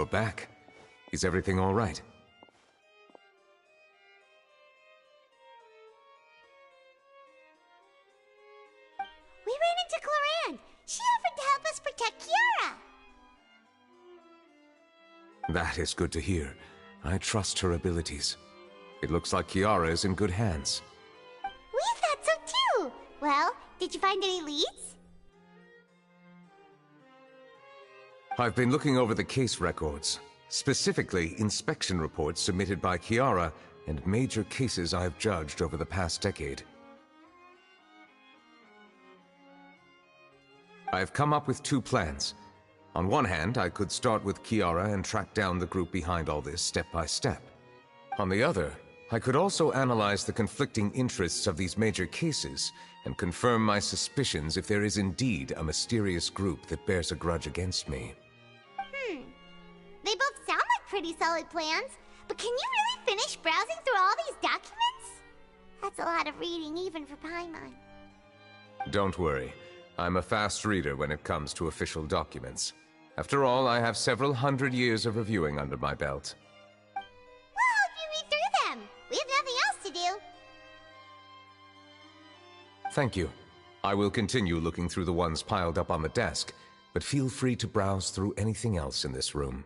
You're back. Is everything all right? We ran into Cloran. She offered to help us protect Kiara. That is good to hear. I trust her abilities. It looks like Kiara is in good hands. We thought so too. Well, did you find any leads? I've been looking over the case records, specifically inspection reports submitted by Kiara and major cases I've judged over the past decade. I've come up with two plans. On one hand, I could start with Kiara and track down the group behind all this step by step. On the other, I could also analyze the conflicting interests of these major cases and confirm my suspicions if there is indeed a mysterious group that bears a grudge against me. They both sound like pretty solid plans, but can you really finish browsing through all these documents? That's a lot of reading even for Paimon. Don't worry. I'm a fast reader when it comes to official documents. After all, I have several hundred years of reviewing under my belt. We'll help you read through them. We have nothing else to do. Thank you. I will continue looking through the ones piled up on the desk, but feel free to browse through anything else in this room.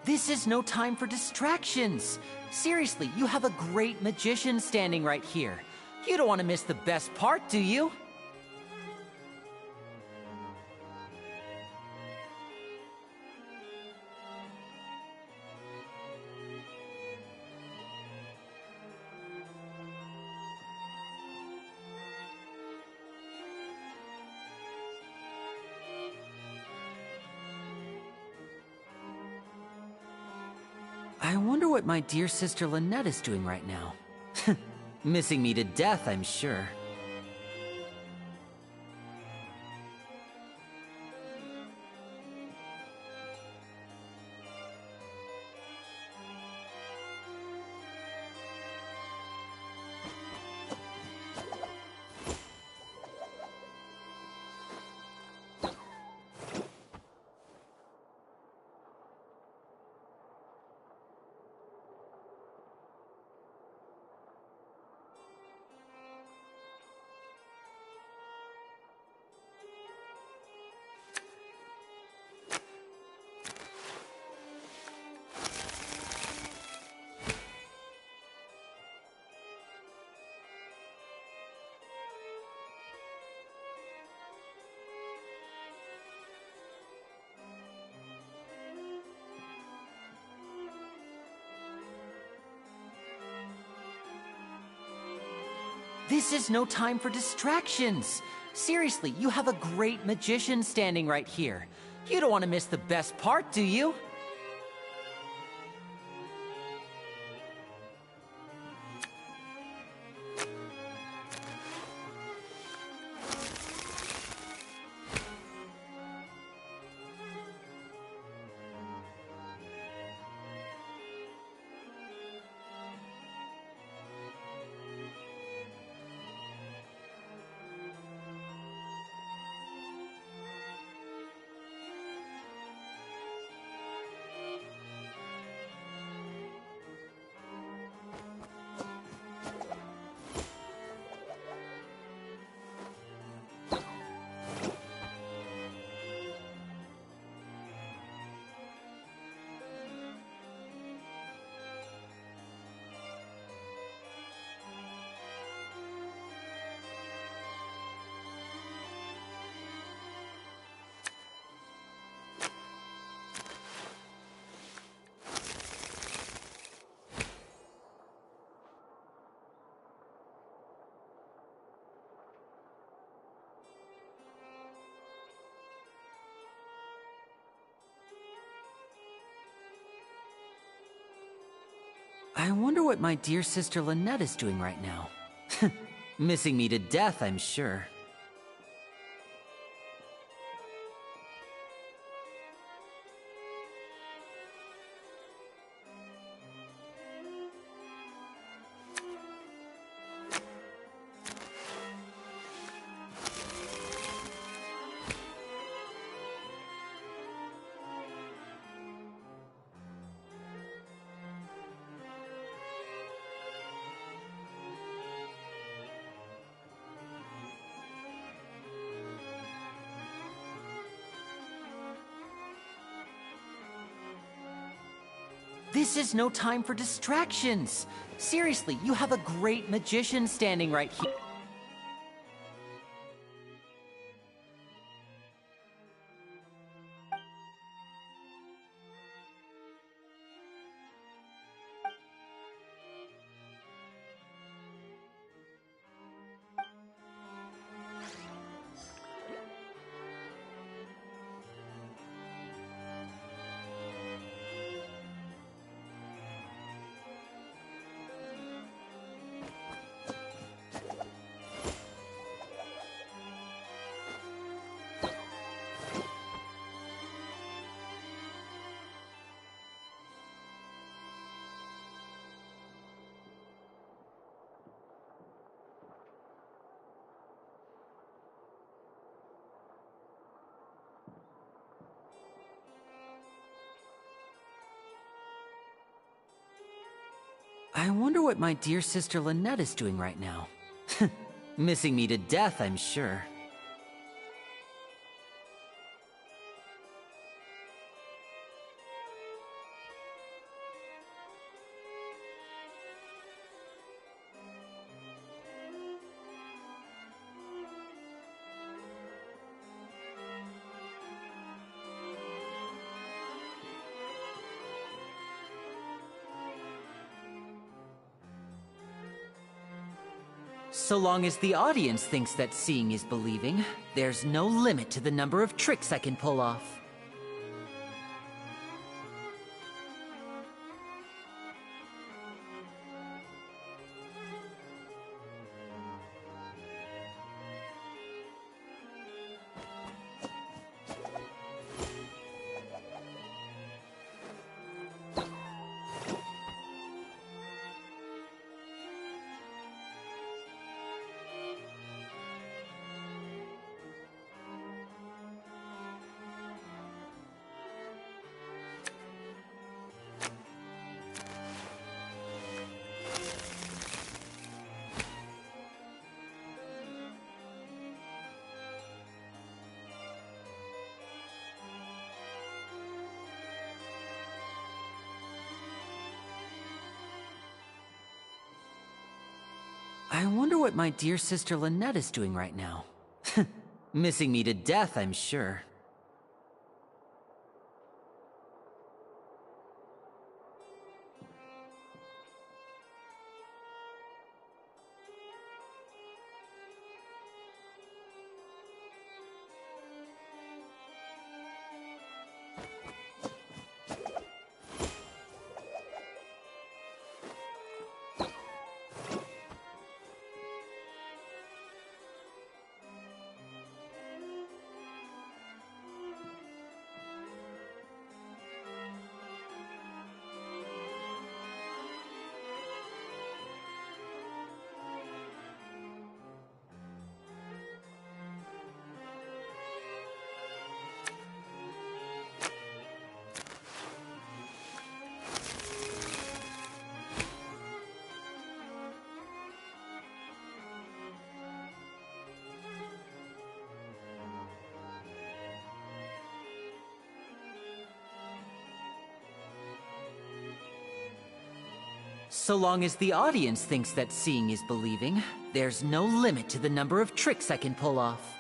This is no time for distractions. Seriously, you have a great magician standing right here. You don't want to miss the best part, do you? I wonder what my dear sister Lynette is doing right now. Missing me to death, I'm sure. This is no time for distractions. Seriously, you have a great magician standing right here. You don't want to miss the best part, do you? I wonder what my dear sister Lynette is doing right now. Missing me to death, I'm sure. This is no time for distractions. Seriously, you have a great magician standing right here. I wonder what my dear sister Lynette is doing right now. Missing me to death, I'm sure. So long as the audience thinks that seeing is believing, there's no limit to the number of tricks I can pull off. I wonder what my dear sister Lynette is doing right now. Missing me to death, I'm sure. So long as the audience thinks that seeing is believing, there's no limit to the number of tricks I can pull off.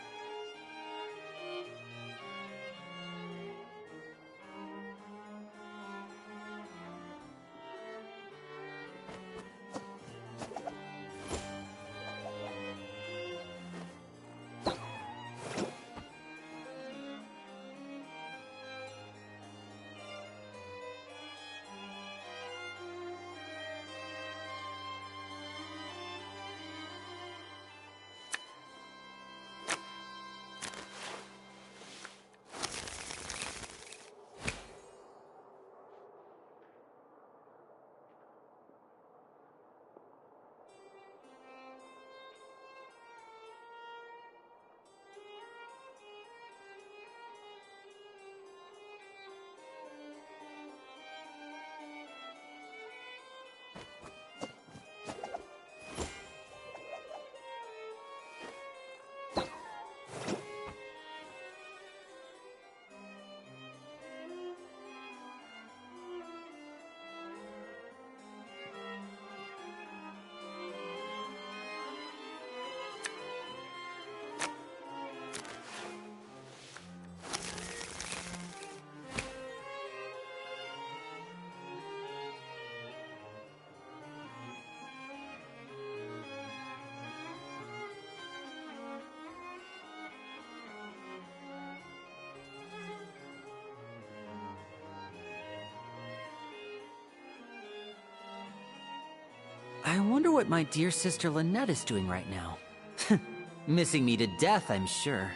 I wonder what my dear sister Lynette is doing right now. Missing me to death, I'm sure.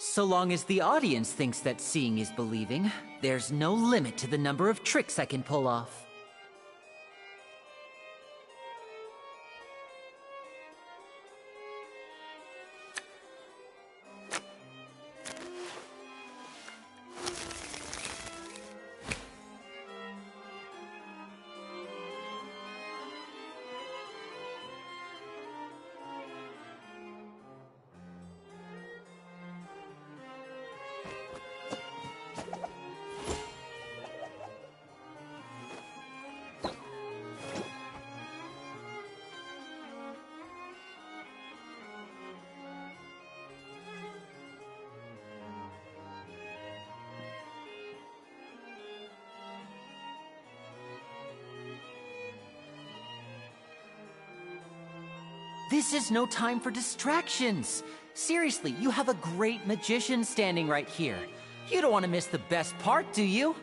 So long as the audience thinks that seeing is believing, there's no limit to the number of tricks I can pull off. This is no time for distractions. Seriously, you have a great magician standing right here. You don't want to miss the best part, do you?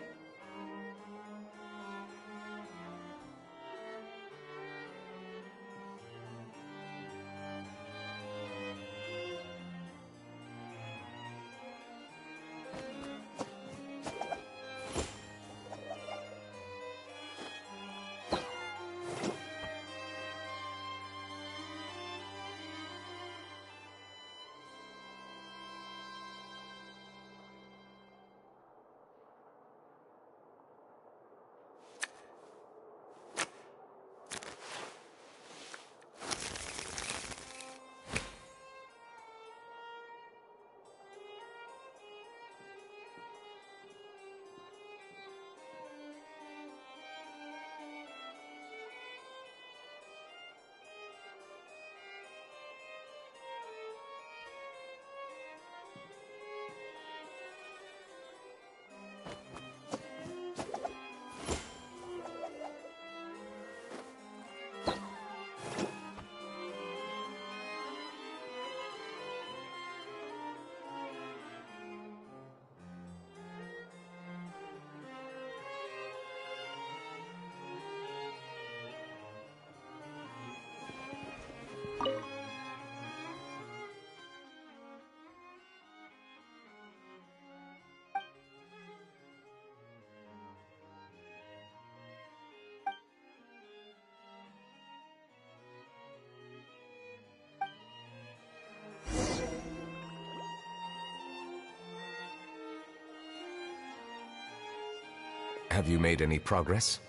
Have you made any progress?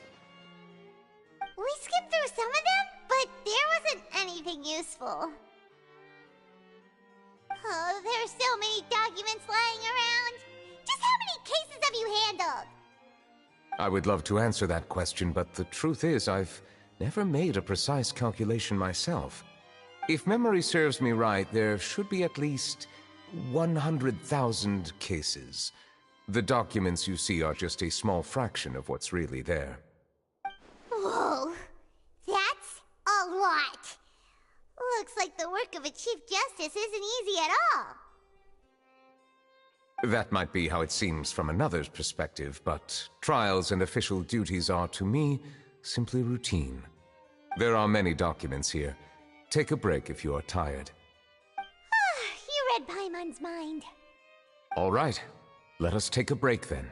We skipped through some of them, but there wasn't anything useful. Oh, there are so many documents lying around. Just how many cases have you handled? I would love to answer that question, but the truth is I've never made a precise calculation myself. If memory serves me right, there should be at least 100,000 cases. The documents you see are just a small fraction of what's really there. Whoa, that's a lot. Looks like the work of a Chief Justice isn't easy at all. That might be how it seems from another's perspective, but trials and official duties are, to me, simply routine. There are many documents here. Take a break if you are tired. You read Paimon's mind. All right. Let us take a break then.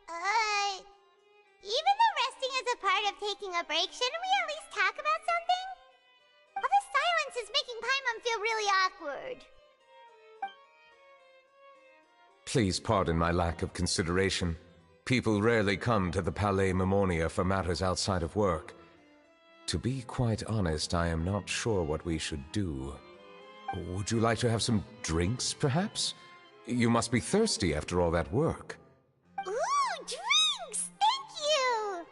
Uh... Even though resting is a part of taking a break, shouldn't we at least talk about something? All this silence is making Paimon feel really awkward. Please pardon my lack of consideration. People rarely come to the Palais Memonia for matters outside of work. To be quite honest, I am not sure what we should do. Would you like to have some drinks, perhaps? You must be thirsty after all that work. Ooh, drinks! Thank you!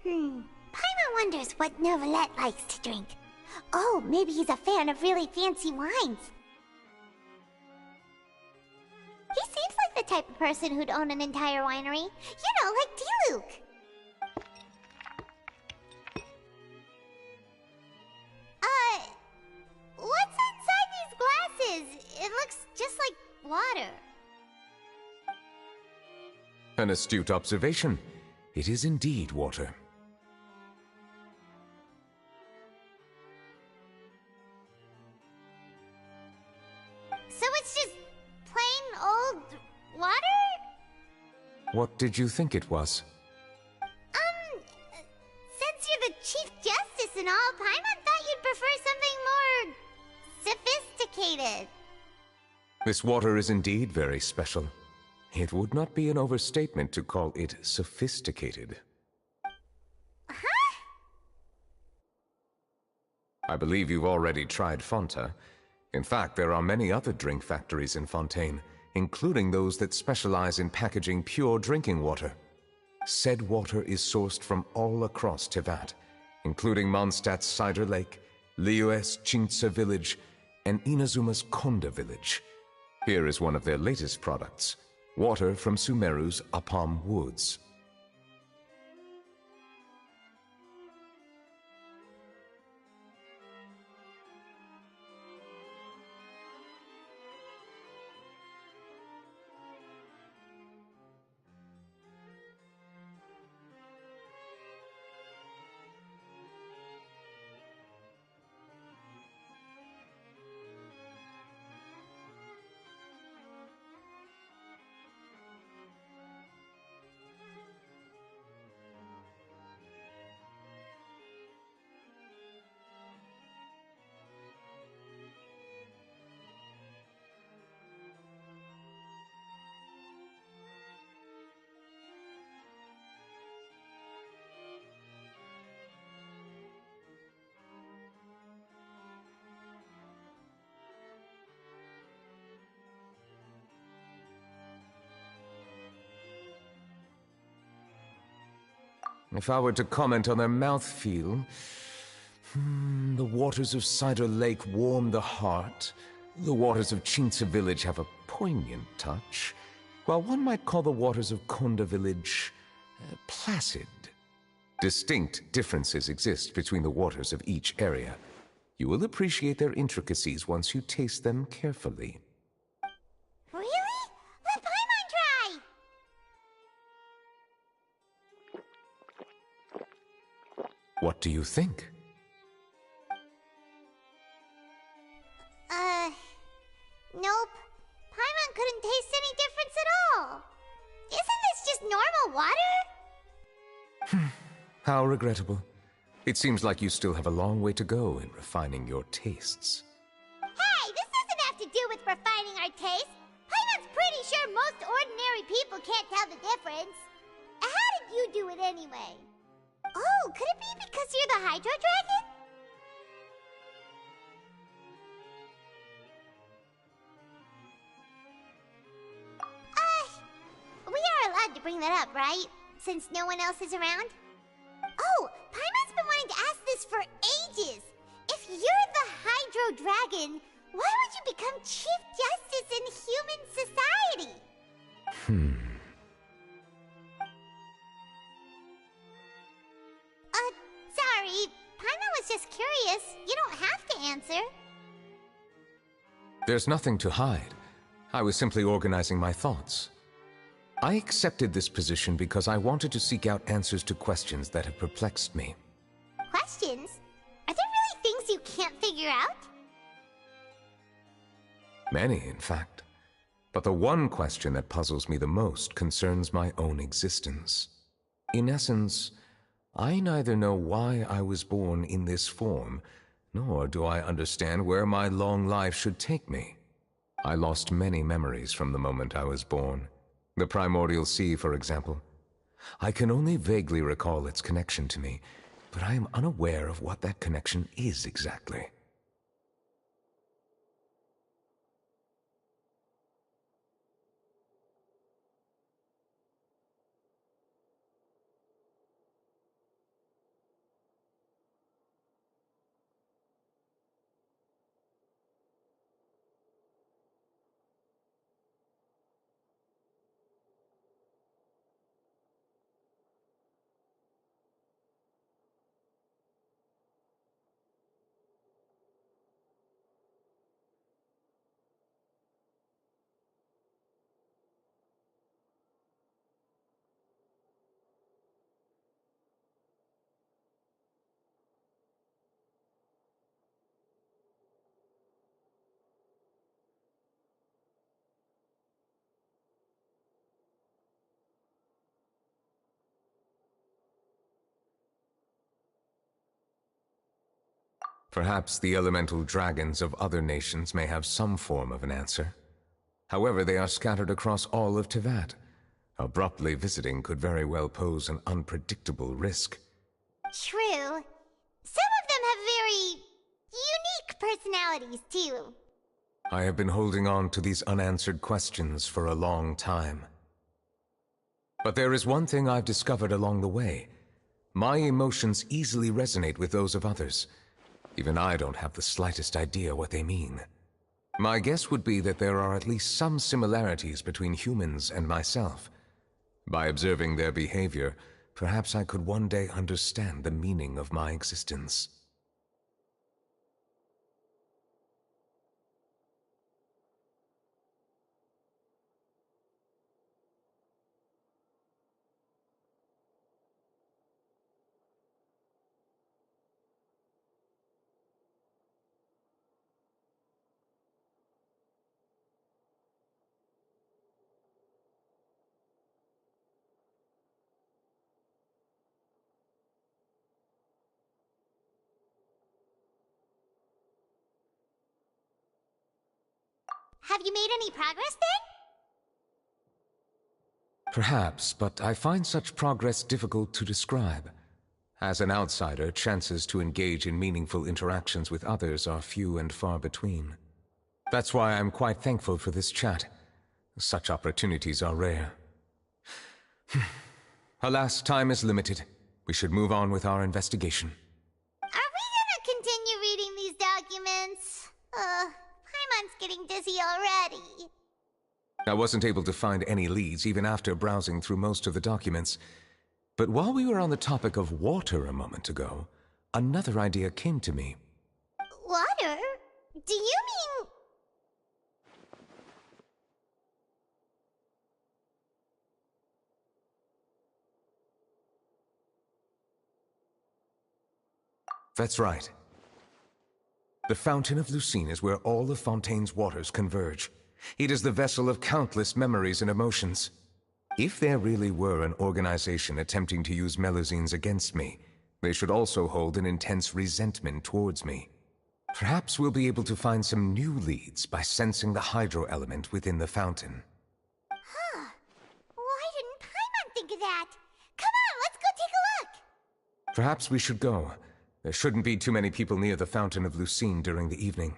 Paimon wonders what Neuvillette likes to drink. Oh, maybe he's a fan of really fancy wines. He seems like the type of person who'd own an entire winery. You know, like Diluc. What's inside these glasses? It looks just like water. An astute observation. It is indeed water. So it's just plain old water? What did you think it was? Since you're the Chief Justice and all, Paimon thought you'd prefer something more sophisticated. This water is indeed very special. It would not be an overstatement to call it sophisticated. Huh? I believe you've already tried Fonta. In fact, there are many other drink factories in Fontaine, including those that specialize in packaging pure drinking water. Said water is sourced from all across Tevat, including Mondstadt's Cider Lake, Liyue's Chintsa village, and Inazuma's Konda village. Here is one of their latest products, water from Sumeru's Apam Woods. If I were to comment on their mouthfeel, the waters of Cider Lake warm the heart. The waters of Chintza Village have a poignant touch, while one might call the waters of Konda Village placid. Distinct differences exist between the waters of each area. You will appreciate their intricacies once you taste them carefully. Really? Let Paimon try! What do you think? Nope. Paimon couldn't taste any difference at all. Isn't this just normal water? How regrettable. It seems like you still have a long way to go in refining your tastes. Hey, this doesn't have to do with refining our taste. Paimon's pretty sure most ordinary people can't tell the difference. How did you do it anyway? Oh, could it be because you're the Hydro Dragon? We are allowed to bring that up, right? Since no one else is around? Oh, Paimon's been wanting to ask this for ages. If you're the Hydro Dragon, why would you become Chief Justice in human society? Sorry. Paimon was just curious. You don't have to answer. There's nothing to hide. I was simply organizing my thoughts. I accepted this position because I wanted to seek out answers to questions that have perplexed me. Questions? Are there really things you can't figure out? Many, in fact. But the one question that puzzles me the most concerns my own existence. In essence, I neither know why I was born in this form, nor do I understand where my long life should take me. I lost many memories from the moment I was born. The primordial sea, for example. I can only vaguely recall its connection to me, but I am unaware of what that connection is exactly. Perhaps the elemental dragons of other nations may have some form of an answer. However, they are scattered across all of Teyvat. Abruptly visiting could very well pose an unpredictable risk. True. Some of them have very unique personalities, too. I have been holding on to these unanswered questions for a long time. But there is one thing I've discovered along the way. My emotions easily resonate with those of others. Even I don't have the slightest idea what they mean. My guess would be that there are at least some similarities between humans and myself. By observing their behavior, perhaps I could one day understand the meaning of my existence. Have you made any progress then? Perhaps, but I find such progress difficult to describe. As an outsider, chances to engage in meaningful interactions with others are few and far between. That's why I'm quite thankful for this chat. Such opportunities are rare. Alas, time is limited. We should move on with our investigation. Are we gonna continue reading these documents? Paimon's getting dizzy already. I wasn't able to find any leads even after browsing through most of the documents. But while we were on the topic of water a moment ago, another idea came to me. Water? Do you mean... That's right. The Fountain of Lucine is where all of Fontaine's waters converge. It is the vessel of countless memories and emotions. If there really were an organization attempting to use Melusines against me, they should also hold an intense resentment towards me. Perhaps we'll be able to find some new leads by sensing the hydro element within the fountain. Huh. Why didn't Paimon think of that? Come on, let's go take a look! Perhaps we should go. There shouldn't be too many people near the Fountain of Lucine during the evening.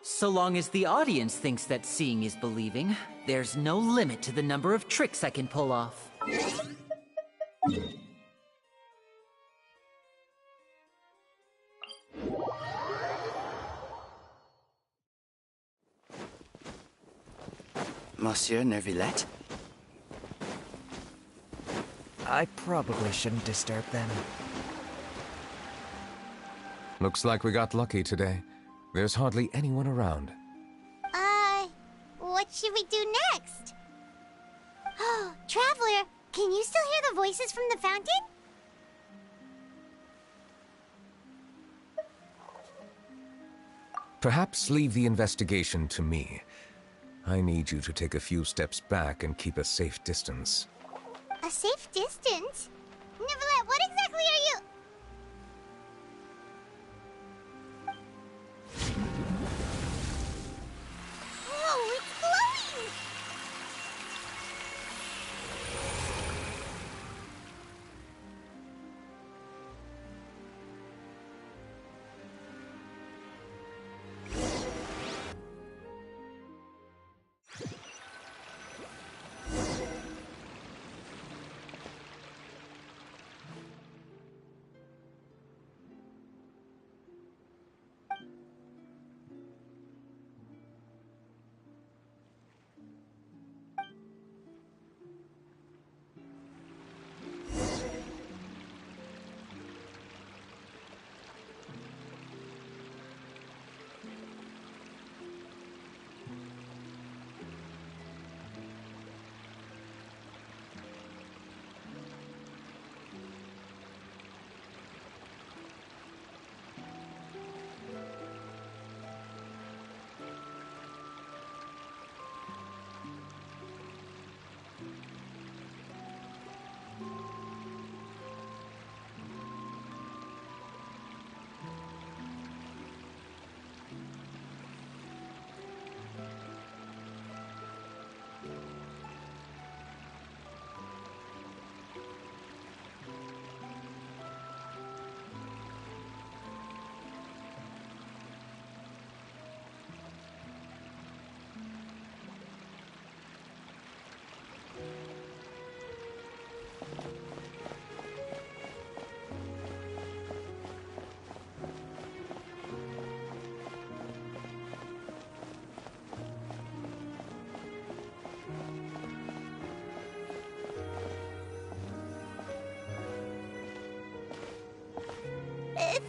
So long as the audience thinks that seeing is believing, there's no limit to the number of tricks I can pull off. Monsieur Neuvillette? I probably shouldn't disturb them. Looks like we got lucky today. There's hardly anyone around. What should we do next? Oh, Traveler, can you still hear the voices from the fountain? Perhaps leave the investigation to me. I need you to take a few steps back and keep a safe distance. A safe distance? Neuvillette, what exactly are you... Whoa, it's glowing!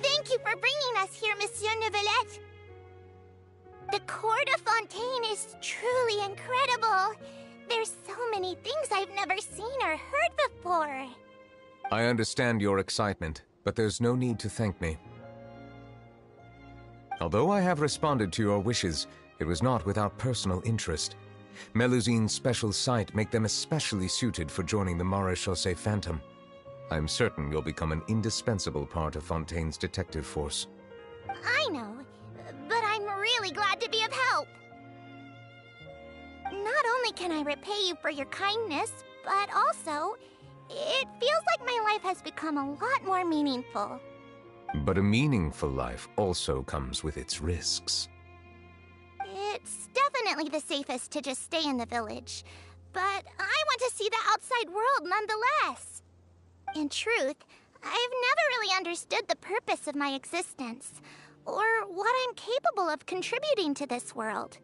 Thank you for bringing us here, Monsieur Neuvillette. The Court of Fontaine is truly incredible. There's so many things I've never seen or heard before. I understand your excitement, but there's no need to thank me. Although I have responded to your wishes, it was not without personal interest. Melusine's special sight make them especially suited for joining the Maréchaussée Phantom. I'm certain you'll become an indispensable part of Fontaine's detective force. I know, but I'm really glad to be of help. Not only can I repay you for your kindness, but also, It feels like my life has become a lot more meaningful. But a meaningful life also comes with its risks. It's definitely the safest to just stay in the village, but I want to see the outside world nonetheless. In truth, I've never really understood the purpose of my existence, or what I'm capable of contributing to this world.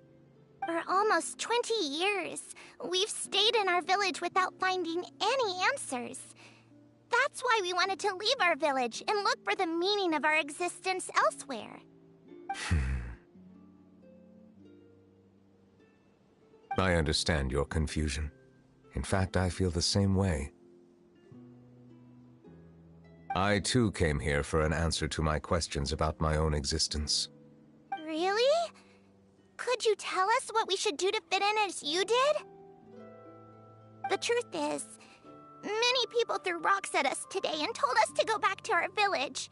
For almost 20 years, we've stayed in our village without finding any answers. That's why we wanted to leave our village and look for the meaning of our existence elsewhere. I understand your confusion. In fact, I feel the same way. I too came here for an answer to my questions about my own existence. Really? Could you tell us what we should do to fit in as you did? The truth is, many people threw rocks at us today and told us to go back to our village.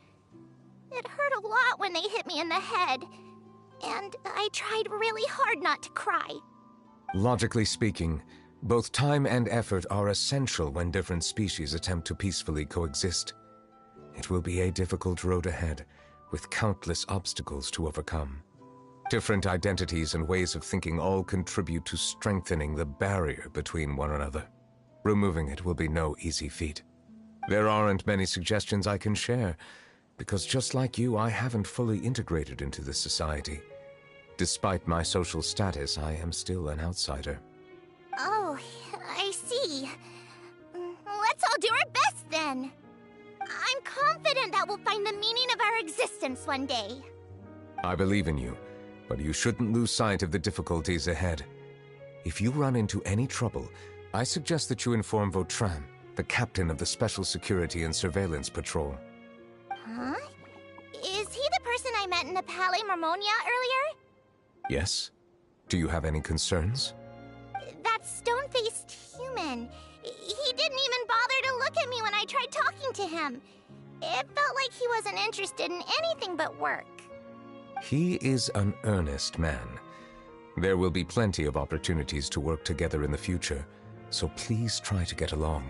It hurt a lot when they hit me in the head, and I tried really hard not to cry. Logically speaking, both time and effort are essential when different species attempt to peacefully coexist. It will be a difficult road ahead, with countless obstacles to overcome. Different identities and ways of thinking all contribute to strengthening the barrier between one another. Removing it will be no easy feat. There aren't many suggestions I can share, because just like you, I haven't fully integrated into this society. Despite my social status, I am still an outsider. Oh, I see. Let's all do our best then. I'm confident that we'll find the meaning of our existence one day. I believe in you, but you shouldn't lose sight of the difficulties ahead. If you run into any trouble, I suggest that you inform Vautrin, the captain of the Special Security and Surveillance Patrol. Huh? Is he the person I met in the Palais Marmonia earlier? Yes? Do you have any concerns? That stone-faced human. He didn't even bother to look at me when I tried talking to him. It felt like he wasn't interested in anything but work. He is an earnest man. There will be plenty of opportunities to work together in the future, so please try to get along.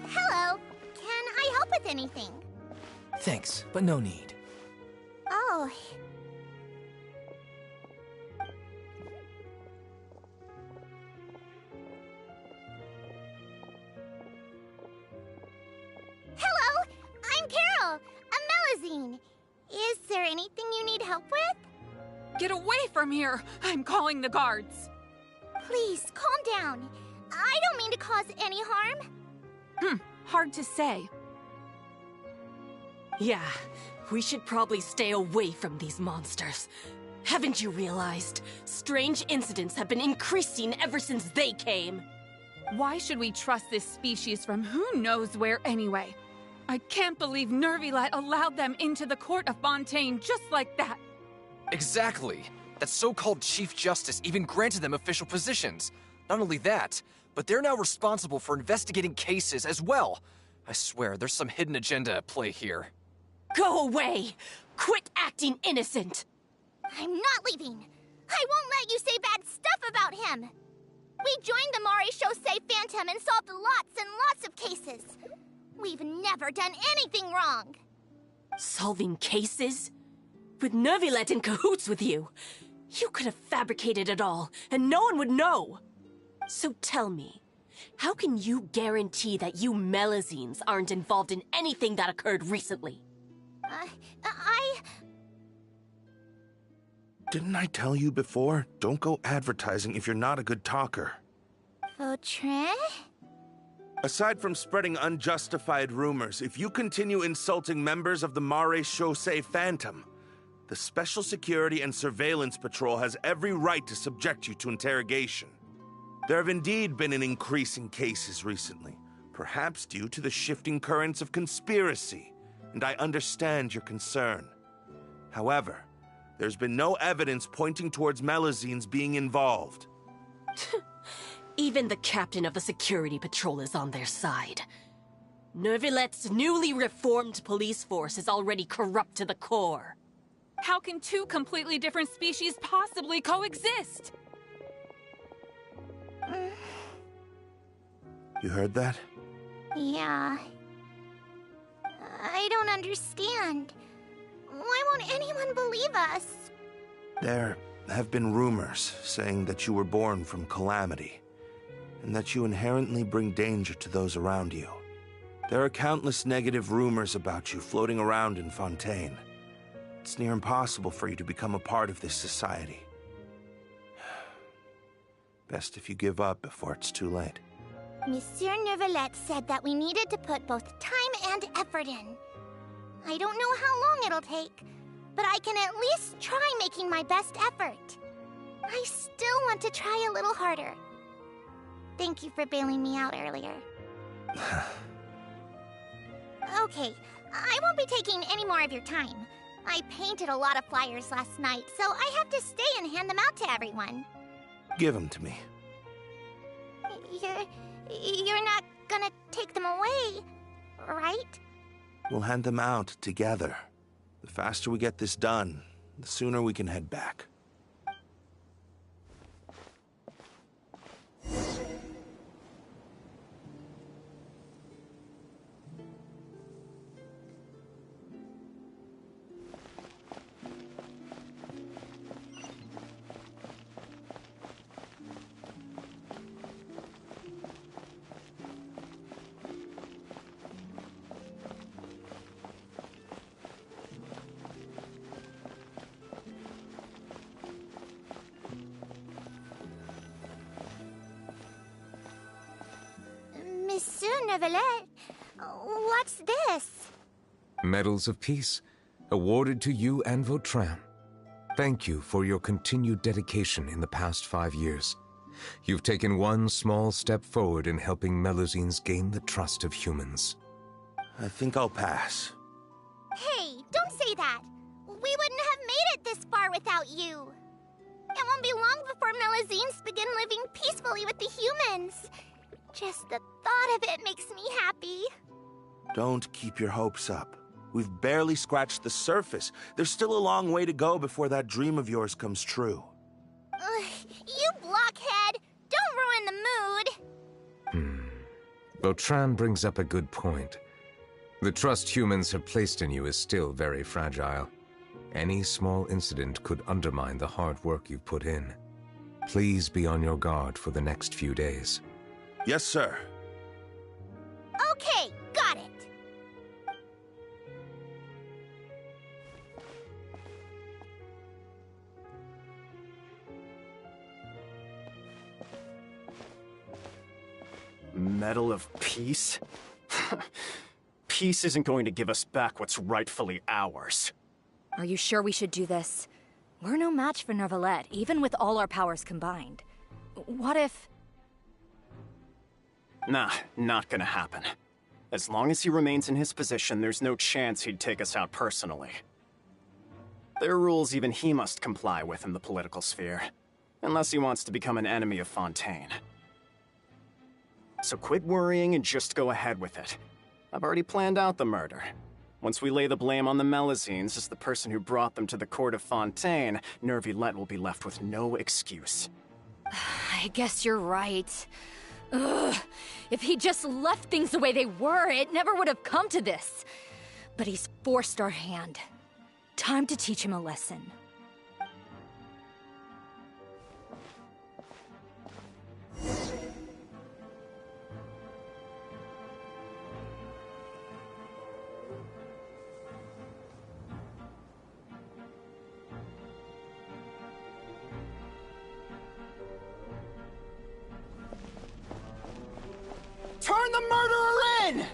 Hello. Can I help with anything? Thanks, but no need. Oh. Hello, I'm Carol, a Melazine. Is there anything you need help with? Get away from here! I'm calling the guards. Please, calm down. I don't mean to cause any harm. Hard to say. Yeah, We should probably stay away from these monsters. Haven't you realized? Strange incidents have been increasing ever since they came. Why should we trust this species from who knows where anyway? I can't believe Neuvillette allowed them into the court of Fontaine just like that. Exactly. That so-called Chief Justice even granted them official positions. Not only that, but they're now responsible for investigating cases as well. I swear, there's some hidden agenda at play here. Go away! Quit acting innocent! I'm not leaving. I won't let you say bad stuff about him. We joined the Maréchaussée Phantom and solved lots and lots of cases. We've never done anything wrong. Solving cases? With Neuvillette in cahoots with you? You could have fabricated it all, and no one would know. So tell me, how can you guarantee that you Melazines aren't involved in anything that occurred recently? Didn't I tell you before? Don't go advertising if you're not a good talker. Vautrin? Aside from spreading unjustified rumors, if you continue insulting members of the Maréchaussée Phantom, the Special Security and Surveillance Patrol has every right to subject you to interrogation. There have indeed been an increase in cases recently, perhaps due to the shifting currents of conspiracy, and I understand your concern. However, there's been no evidence pointing towards Melazines being involved. Even the captain of the security patrol is on their side. Neuvillette's newly reformed police force is already corrupt to the core. How can two completely different species possibly coexist? You heard that? Yeah. I don't understand. Why won't anyone believe us? There have been rumors saying that you were born from calamity, and that you inherently bring danger to those around you. There are countless negative rumors about you floating around in Fontaine. It's near impossible for you to become a part of this society. Best if you give up before it's too late. Monsieur Neuvillette said that we needed to put both time and effort in. I don't know how long it'll take, but I can at least try making my best effort. I still want to try a little harder. Thank you for bailing me out earlier. Okay, I won't be taking any more of your time. I painted a lot of flyers last night, so I have to stay and hand them out to everyone. Give them to me. You're not gonna take them away, right? We'll hand them out together. The faster we get this done, the sooner we can head back. Monsieur Neuvillette, what's this? Medals of Peace, awarded to you and Vautrin. Thank you for your continued dedication in the past 5 years. You've taken one small step forward in helping Melazines gain the trust of humans. I think I'll pass. Hey, don't say that. We wouldn't have made it this far without you. It won't be long before Melazines begin living peacefully with the humans. Just the thought of it makes me happy. Don't keep your hopes up. We've barely scratched the surface. There's still a long way to go before that dream of yours comes true. You blockhead! Don't ruin the mood! Vautrin brings up a good point. The trust humans have placed in you is still very fragile. Any small incident could undermine the hard work you've put in. Please be on your guard for the next few days. Yes, sir. Okay, got it. Medal of Peace? Peace isn't going to give us back what's rightfully ours. Are you sure we should do this? We're no match for Neuvillette, even with all our powers combined. What if... Nah, not gonna happen. As long as he remains in his position, there's no chance he'd take us out personally. There are rules even he must comply with in the political sphere, unless he wants to become an enemy of Fontaine. So quit worrying and just go ahead with it. I've already planned out the murder. Once we lay the blame on the Melusines as the person who brought them to the court of Fontaine, Neuvillette will be left with no excuse. I guess you're right. Ugh. If he just left things the way they were, it never would have come to this. But he's forced our hand. Time to teach him a lesson. Turn the murderer in!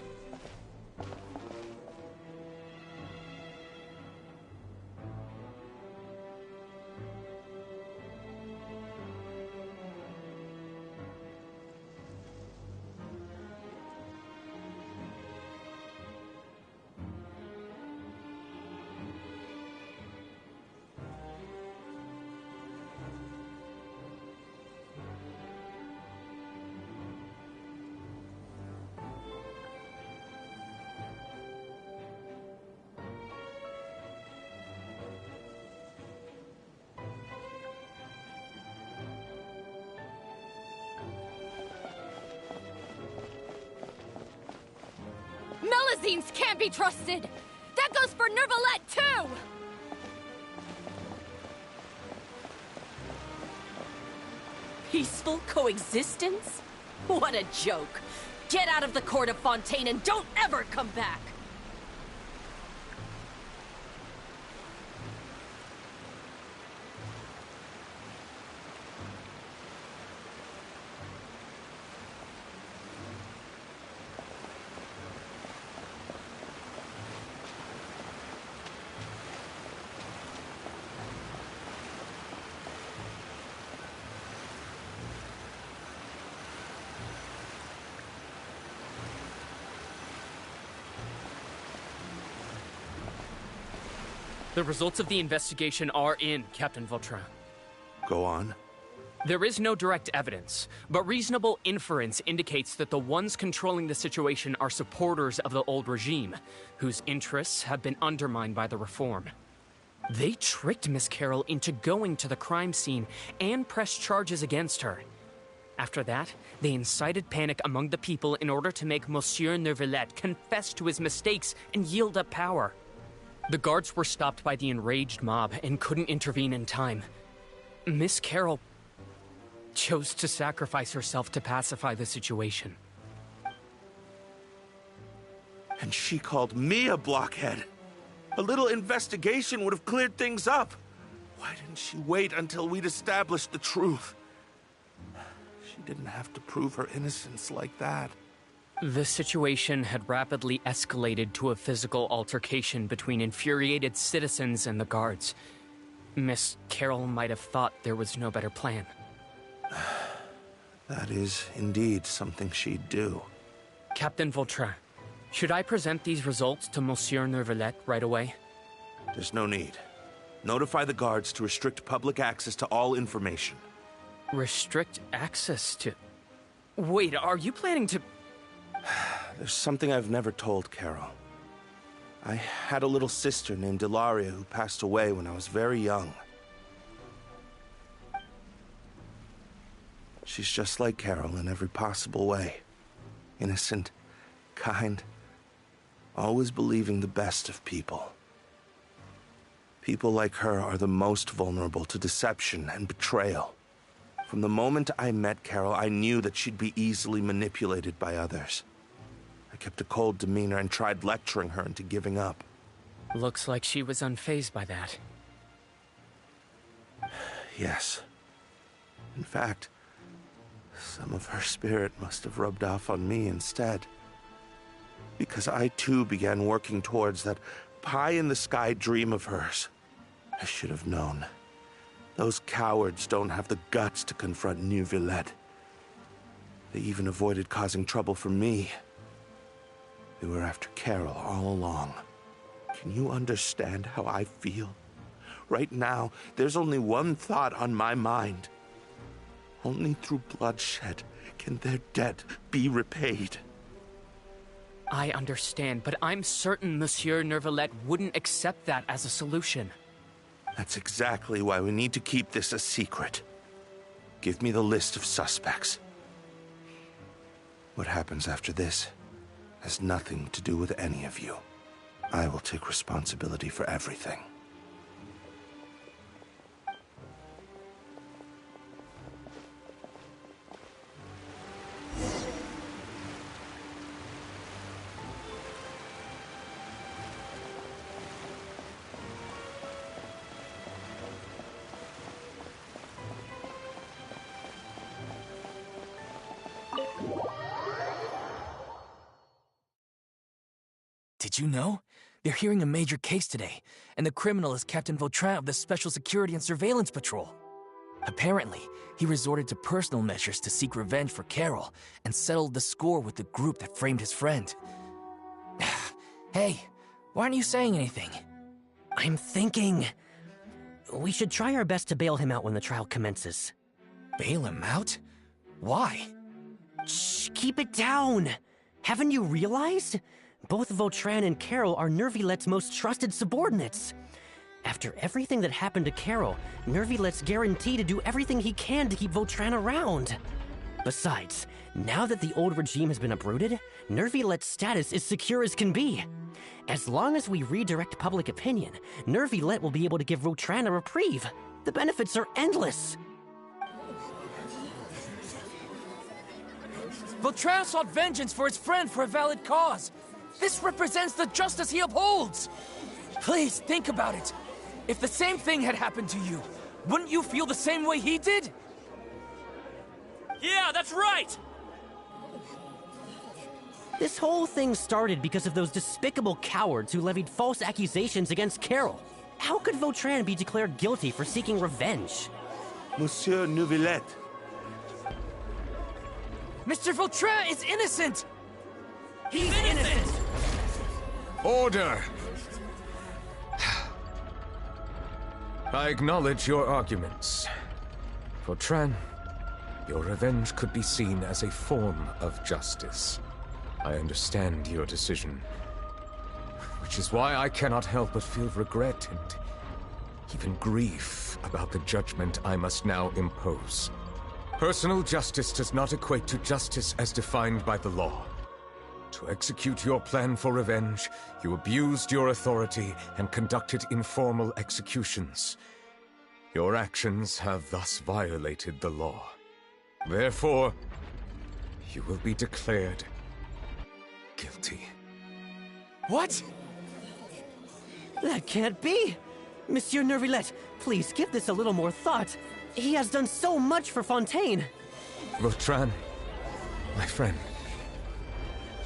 Melusines can't be trusted! That goes for Neuvillette, too! Peaceful coexistence? What a joke. Get out of the court of Fontaine and don't ever come back! The results of the investigation are in, Captain Vautrin. Go on. There is no direct evidence, but reasonable inference indicates that the ones controlling the situation are supporters of the old regime, whose interests have been undermined by the reform. They tricked Miss Carroll into going to the crime scene and pressed charges against her. After that, they incited panic among the people in order to make Monsieur Neuvillette confess to his mistakes and yield up power. The guards were stopped by the enraged mob and couldn't intervene in time. Miss Carroll chose to sacrifice herself to pacify the situation. And she called me a blockhead. A little investigation would have cleared things up. Why didn't she wait until we'd established the truth? She didn't have to prove her innocence like that. The situation had rapidly escalated to a physical altercation between infuriated citizens and the guards. Miss Carroll might have thought there was no better plan. That is indeed something she'd do. Captain Vautrin, should I present these results to Monsieur Neuvillette right away? There's no need. Notify the guards to restrict public access to all information. Restrict access to... Wait, are you planning to... There's something I've never told Carol. I had a little sister named Ilaria who passed away when I was very young. She's just like Carol in every possible way. Innocent, kind, always believing the best of people. People like her are the most vulnerable to deception and betrayal. From the moment I met Carol, I knew that she'd be easily manipulated by others. I kept a cold demeanor and tried lecturing her into giving up. Looks like she was unfazed by that. Yes. In fact, some of her spirit must have rubbed off on me instead. Because I too began working towards that pie-in-the-sky dream of hers. I should have known. Those cowards don't have the guts to confront Neuvillette. They even avoided causing trouble for me. They were after Carol all along. Can you understand how I feel? Right now, there's only one thought on my mind. Only through bloodshed can their debt be repaid. I understand, but I'm certain Monsieur Neuvillette wouldn't accept that as a solution. That's exactly why we need to keep this a secret. Give me the list of suspects. What happens after this has nothing to do with any of you. I will take responsibility for everything. Did you know? They're hearing a major case today, and the criminal is Captain Vautrin of the Special Security and Surveillance Patrol. Apparently, he resorted to personal measures to seek revenge for Carol and settled the score with the group that framed his friend. Hey, why aren't you saying anything? I'm thinking... we should try our best to bail him out when the trial commences. Bail him out? Why? Shh, keep it down! Haven't you realized? Both Vautrin and Carol are Neuvillette's most trusted subordinates. After everything that happened to Carol, Neuvillette's guaranteed to do everything he can to keep Vautrin around. Besides, now that the old regime has been uprooted, Neuvillette's status is secure as can be. As long as we redirect public opinion, Neuvillette will be able to give Vautrin a reprieve. The benefits are endless. Vautrin sought vengeance for his friend for a valid cause. This represents the justice he upholds. Please, think about it. If the same thing had happened to you, wouldn't you feel the same way he did? Yeah, that's right! This whole thing started because of those despicable cowards who levied false accusations against Carol. How could Vautrin be declared guilty for seeking revenge? Monsieur Neuvillette. Mr. Vautrin is innocent! He's innocent! Order! I acknowledge your arguments. Vautrin, your revenge could be seen as a form of justice. I understand your decision, which is why I cannot help but feel regret and even grief about the judgment I must now impose. Personal justice does not equate to justice as defined by the law. To execute your plan for revenge, you abused your authority and conducted informal executions. Your actions have thus violated the law. Therefore, you will be declared guilty. What? That can't be! Monsieur Neuvillette, please give this a little more thought. He has done so much for Fontaine. Vautrin, my friend,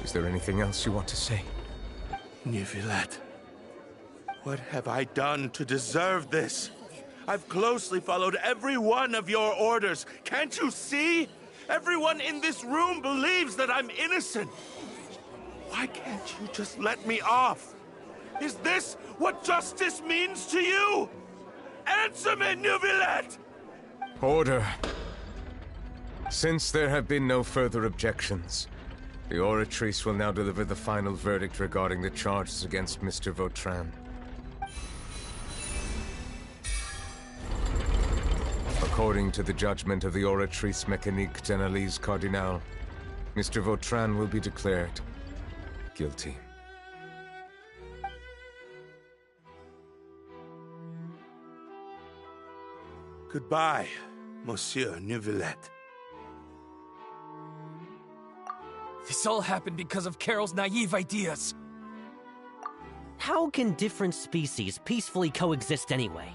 is there anything else you want to say? Neuvillette, what have I done to deserve this? I've closely followed every one of your orders. Can't you see? Everyone in this room believes that I'm innocent. Why can't you just let me off? Is this what justice means to you? Answer me, Neuvillette! Order. Since there have been no further objections, the Oratrice will now deliver the final verdict regarding the charges against Mr. Vautrin. According to the judgment of the Oratrice Mécanique d'Analyse Cardinal, Mr. Vautrin will be declared guilty. Goodbye, Monsieur Neuvillette. This all happened because of Carol's naive ideas. How can different species peacefully coexist anyway?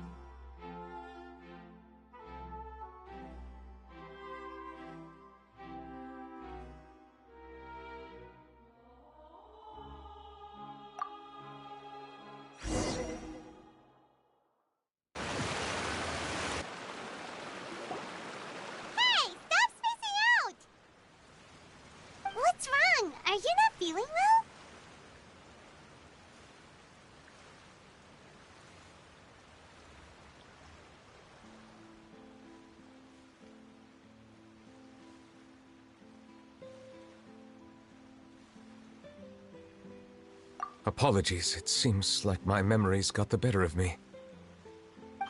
Apologies, it seems like my memories got the better of me.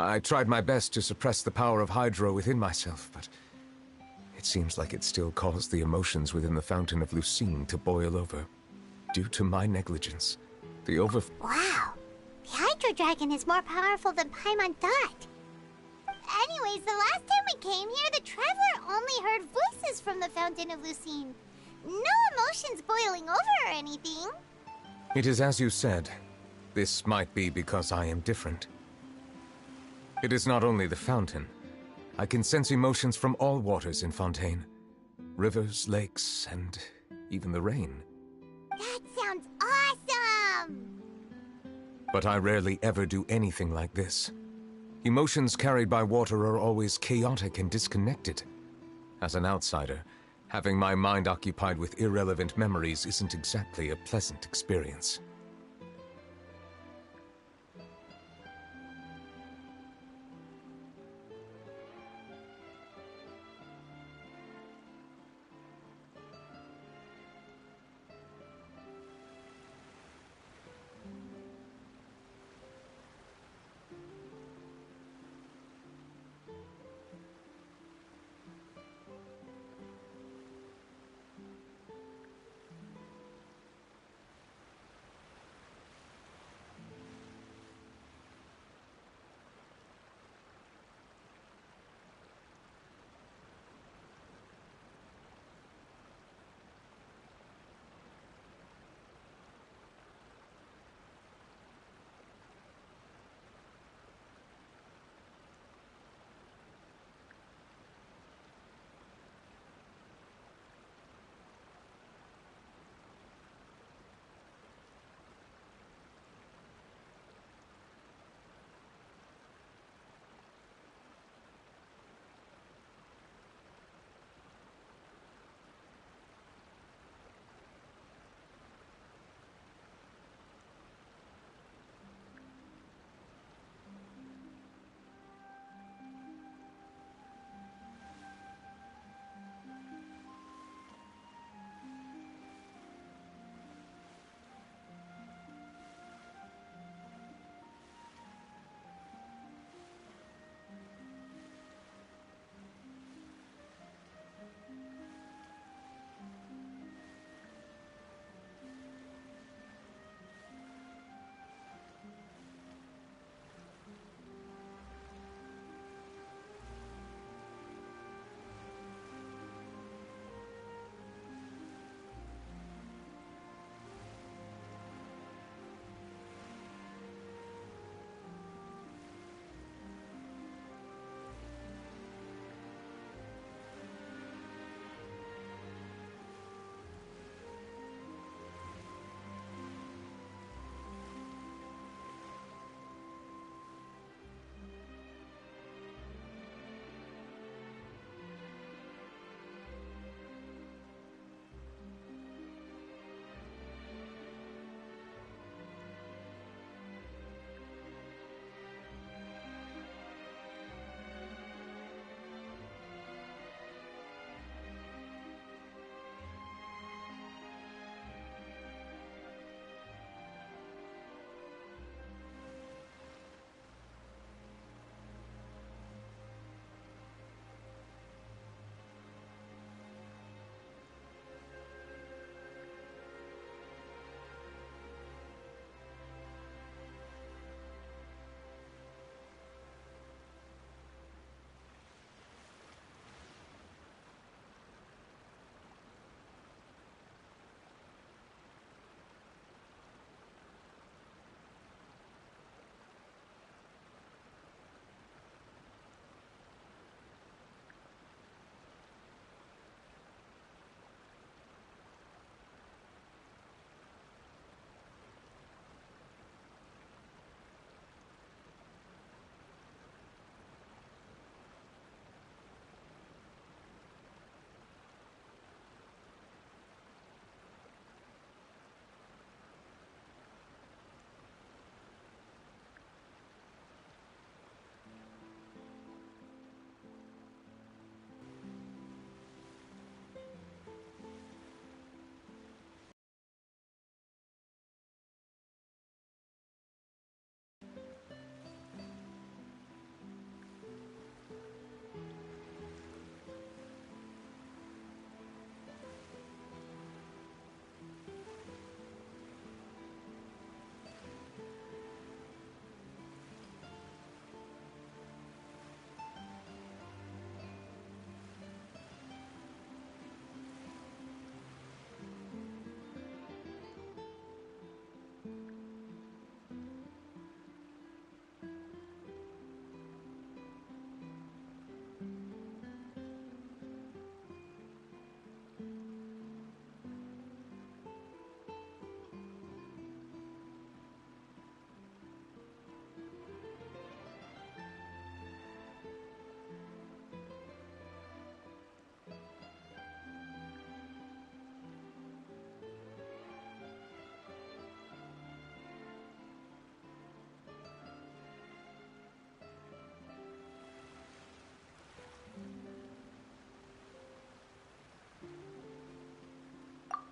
I tried my best to suppress the power of Hydro within myself, but it seems like it still caused the emotions within the Fountain of Lucine to boil over. Due to my negligence, the Wow! The Hydro Dragon is more powerful than Paimon thought. Anyways, the last time we came here, the Traveler only heard voices from the Fountain of Lucine. No emotions boiling over or anything. It is as you said. This might be because I am different. It is not only the fountain. I can sense emotions from all waters in Fontaine. Rivers, lakes, and even the rain. That sounds awesome! But I rarely ever do anything like this. Emotions carried by water are always chaotic and disconnected. As an outsider, having my mind occupied with irrelevant memories isn't exactly a pleasant experience.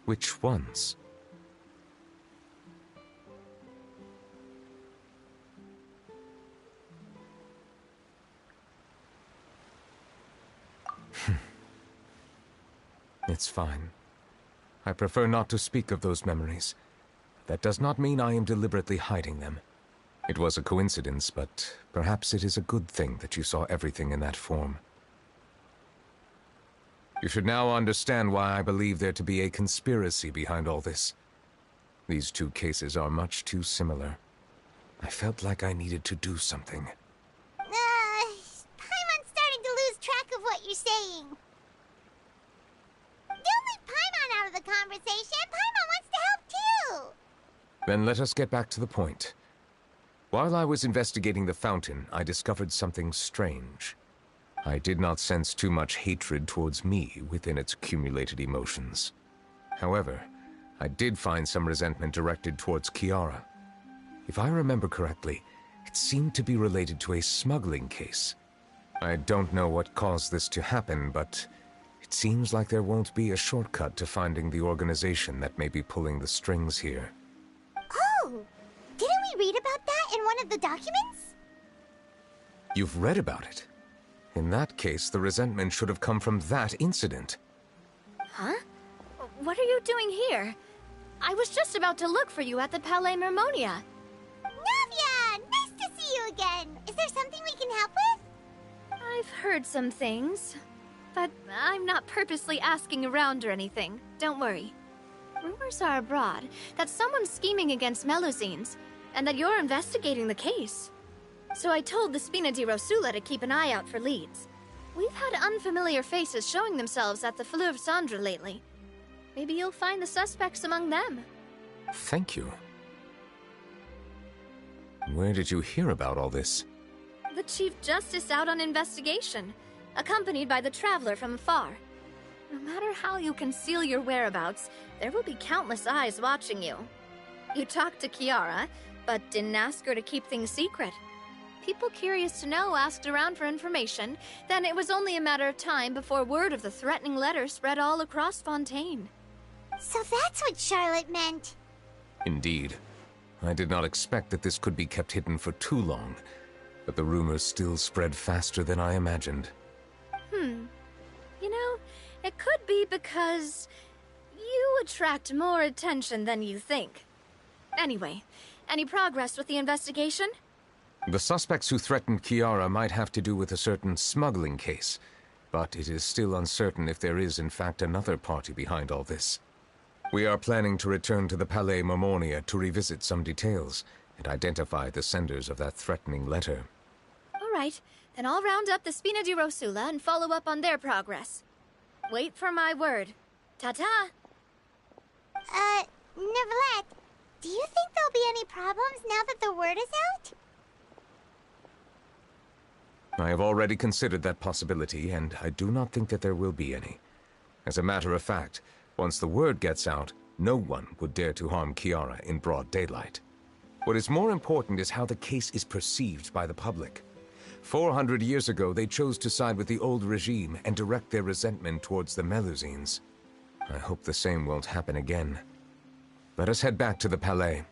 Which ones? It's fine. I prefer not to speak of those memories. That does not mean I am deliberately hiding them. It was a coincidence, but perhaps it is a good thing that you saw everything in that form. You should now understand why I believe there to be a conspiracy behind all this. These two cases are much too similar. I felt like I needed to do something. Paimon's starting to lose track of what you're saying. Don't leave Paimon out of the conversation. Paimon wants to help too. Then let us get back to the point. While I was investigating the fountain, I discovered something strange. I did not sense too much hatred towards me within its accumulated emotions. However, I did find some resentment directed towards Kiara. If I remember correctly, it seemed to be related to a smuggling case. I don't know what caused this to happen, but it seems like there won't be a shortcut to finding the organization that may be pulling the strings here. Oh! Didn't we read about that in one of the documents? You've read about it? In that case, the resentment should have come from that incident. Huh? What are you doing here? I was just about to look for you at the Palais Mermonia. Navia! Nice to see you again! Is there something we can help with? I've heard some things, but I'm not purposely asking around or anything. Don't worry. Rumors are abroad that someone's scheming against Melusines, and that you're investigating the case. So I told the Spina di Rosula to keep an eye out for leads. We've had unfamiliar faces showing themselves at the Fleuve Cendre lately. Maybe you'll find the suspects among them. Thank you. Where did you hear about all this? The Chief Justice out on investigation, accompanied by the Traveler from afar. No matter how you conceal your whereabouts, there will be countless eyes watching you. You talked to Kiara, but didn't ask her to keep things secret. People curious to know asked around for information, then it was only a matter of time before word of the threatening letter spread all across Fontaine. So that's what Charlotte meant. Indeed. I did not expect that this could be kept hidden for too long, but the rumors still spread faster than I imagined. You know, it could be because you attract more attention than you think. Anyway, any progress with the investigation? The suspects who threatened Kiara might have to do with a certain smuggling case, but it is still uncertain if there is in fact another party behind all this. We are planning to return to the Palais Mermonia to revisit some details and identify the senders of that threatening letter. All right, then I'll round up the Spina di Rosula and follow up on their progress. Wait for my word. Ta-ta! Neuvillette, do you think there'll be any problems now that the word is out? I have already considered that possibility, and I do not think that there will be any. As a matter of fact, once the word gets out, no one would dare to harm Kiara in broad daylight. What is more important is how the case is perceived by the public. 400 years ago, they chose to side with the old regime and direct their resentment towards the Melusines. I hope the same won't happen again. Let us head back to the Palais.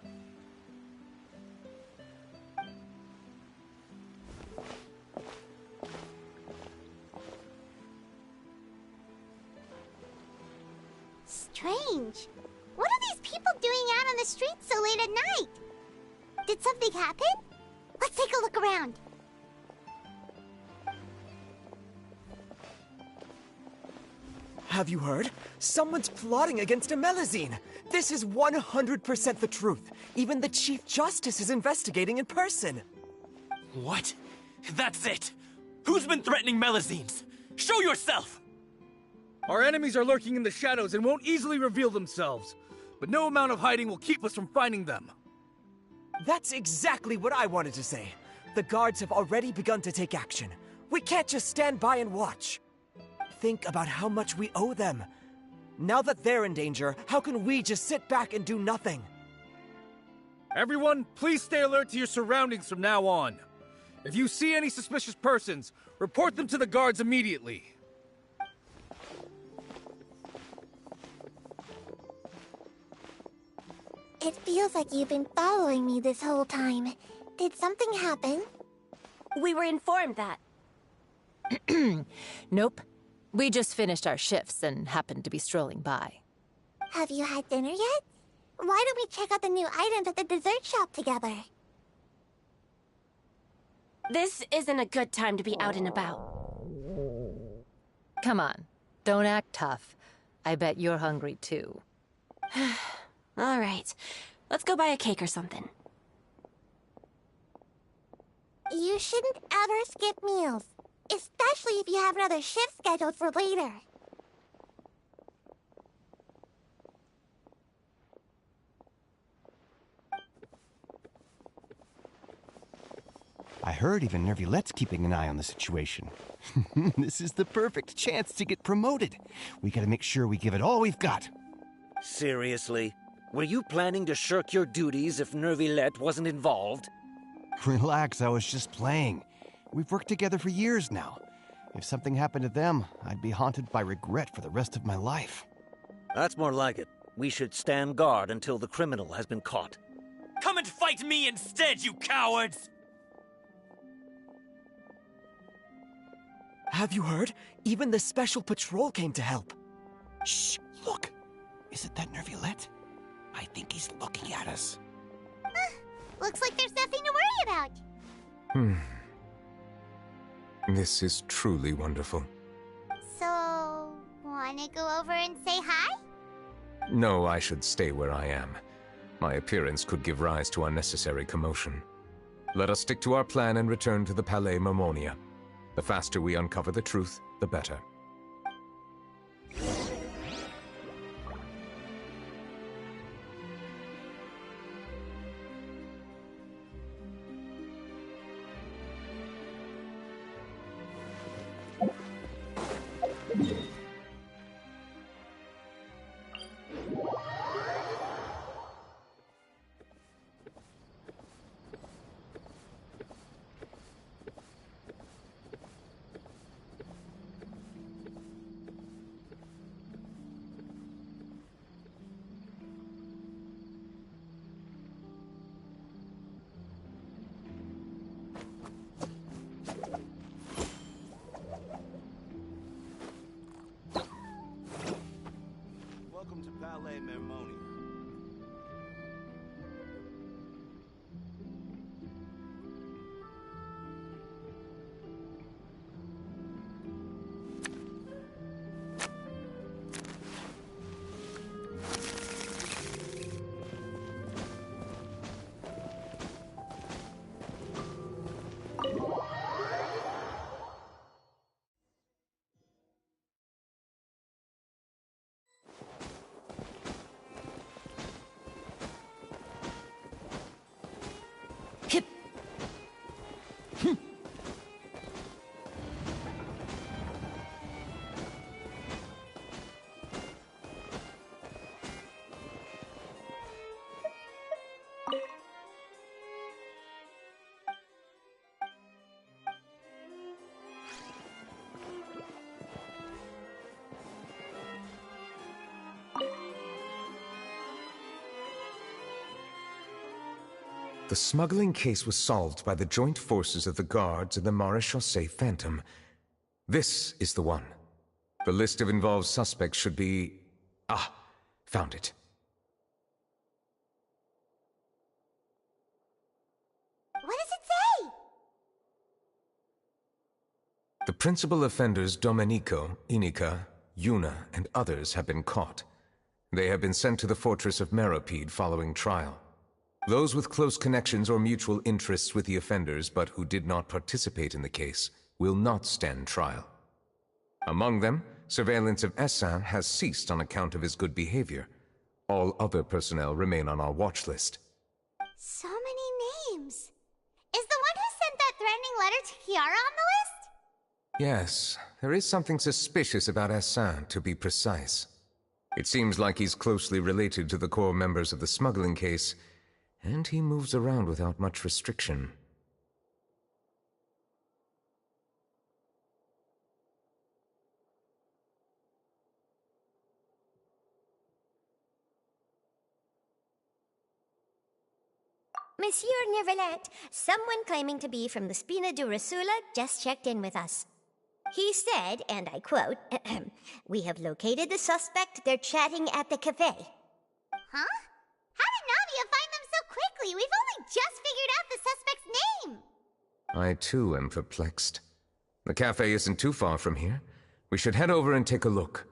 Strange. What are these people doing out on the streets so late at night? Did something happen? Let's take a look around. Have you heard? Someone's plotting against a Melusine. This is 100% the truth. Even the Chief Justice is investigating in person. What? That's it! Who's been threatening Melusines? Show yourself! Our enemies are lurking in the shadows and won't easily reveal themselves. But no amount of hiding will keep us from finding them. That's exactly what I wanted to say. The guards have already begun to take action. We can't just stand by and watch. Think about how much we owe them. Now that they're in danger, how can we just sit back and do nothing? Everyone, please stay alert to your surroundings from now on. If you see any suspicious persons, report them to the guards immediately. It feels like you've been following me this whole time. Did something happen? We were informed that. Nope. We just finished our shifts and happened to be strolling by. Have you had dinner yet? Why don't we check out the new items at the dessert shop together? This isn't a good time to be out and about. Come on, don't act tough. I bet you're hungry too. All right, let's go buy a cake or something. You shouldn't ever skip meals, especially if you have another shift scheduled for later. I heard even Neuvillette's keeping an eye on the situation. This is the perfect chance to get promoted. We gotta make sure we give it all we've got. Seriously? Were you planning to shirk your duties if Neuvillette wasn't involved? Relax, I was just playing. We've worked together for years now. If something happened to them, I'd be haunted by regret for the rest of my life. That's more like it. We should stand guard until the criminal has been caught. Come and fight me instead, you cowards! Have you heard? Even the Special Patrol came to help. Shh, look. Isn't that Neuvillette? I think he's looking at us. Looks like there's nothing to worry about. This is truly wonderful. So, wanna go over and say hi? No, I should stay where I am. My appearance could give rise to unnecessary commotion. Let us stick to our plan and return to the Palais Mermonia. The faster we uncover the truth, the better. Welcome to Palais Mermonia. The smuggling case was solved by the joint forces of the guards and the Maréchaussée Phantom. This is the one. The list of involved suspects should be... Ah, found it. What does it say? The principal offenders Domenico, Inica, Yuna, and others have been caught. They have been sent to the fortress of Meropide following trial. Those with close connections or mutual interests with the offenders but who did not participate in the case will not stand trial. Among them, surveillance of Essin has ceased on account of his good behavior. All other personnel remain on our watch list. So many names. Is the one who sent that threatening letter to Kiara on the list? Yes, there is something suspicious about Essin, to be precise. It seems like he's closely related to the core members of the smuggling case, and he moves around without much restriction. Monsieur Neuvillette, someone claiming to be from the Spina di Rosula just checked in with us. He said, and I quote, "We have located the suspect. They're chatting at the cafe." Huh? How did Navia find them so quickly? We've only just figured out the suspect's name. I too am perplexed. The cafe isn't too far from here. We should head over and take a look.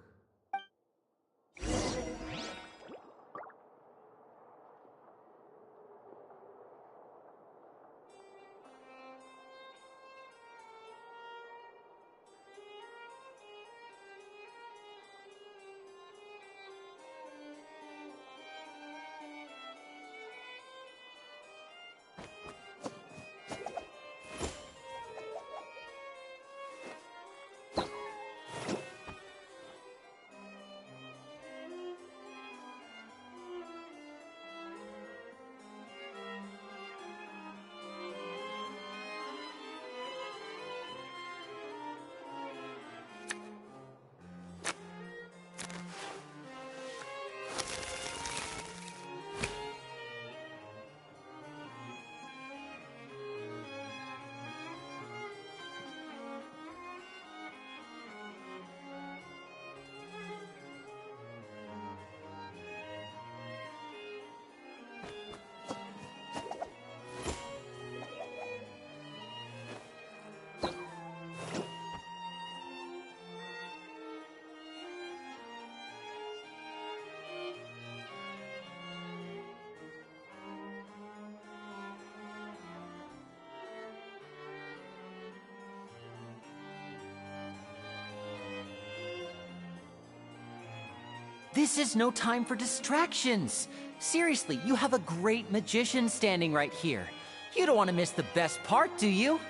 This is no time for distractions. Seriously, you have a great magician standing right here. You don't want to miss the best part, do you?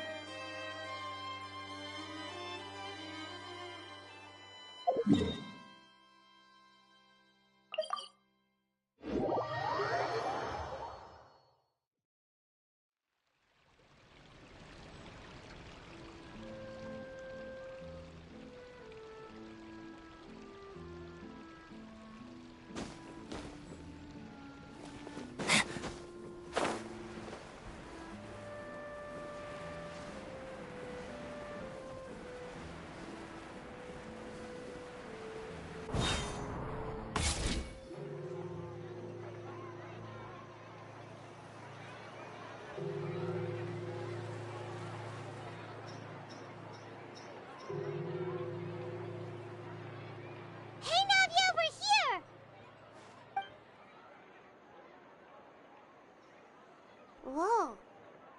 Whoa.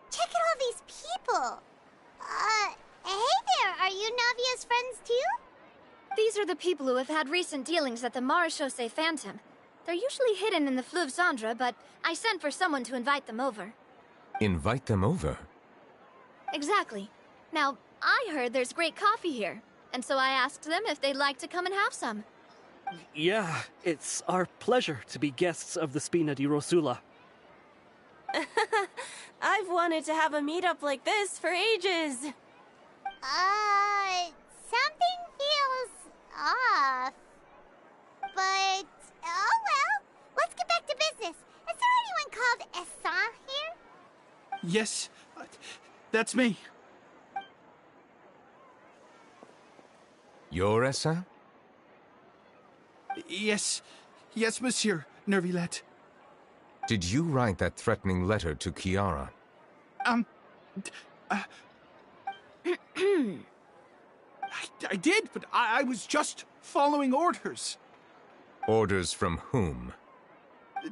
Check out all these people. Hey there, are you Navia's friends too? These are the people who have had recent dealings at the Marechaussee Phantom. They're usually hidden in the Fleuve Cendre, but I sent for someone to invite them over. Invite them over? Exactly. Now, I heard there's great coffee here, and so I asked them if they'd like to come and have some. Yeah, it's our pleasure to be guests of the Spina di Rosula. I've wanted to have a meetup like this for ages. Something feels off. But, oh well. Let's get back to business. Is there anyone called Essan here? Yes, that's me. You're Essan? Yes, monsieur Neuvillette. Did you write that threatening letter to Chiara? I did, but I was just following orders. Orders from whom?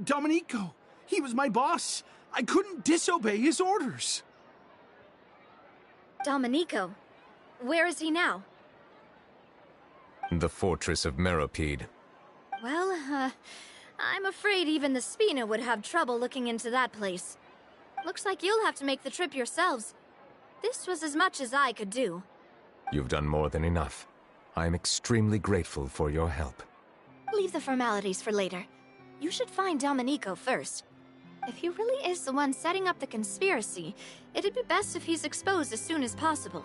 Domenico. He was my boss. I couldn't disobey his orders. Domenico? Where is he now? The fortress of Meropide. Well, I'm afraid even the Spina would have trouble looking into that place. Looks like you'll have to make the trip yourselves. This was as much as I could do. You've done more than enough. I am extremely grateful for your help. Leave the formalities for later. You should find Domenico first. If he really is the one setting up the conspiracy, it'd be best if he's exposed as soon as possible.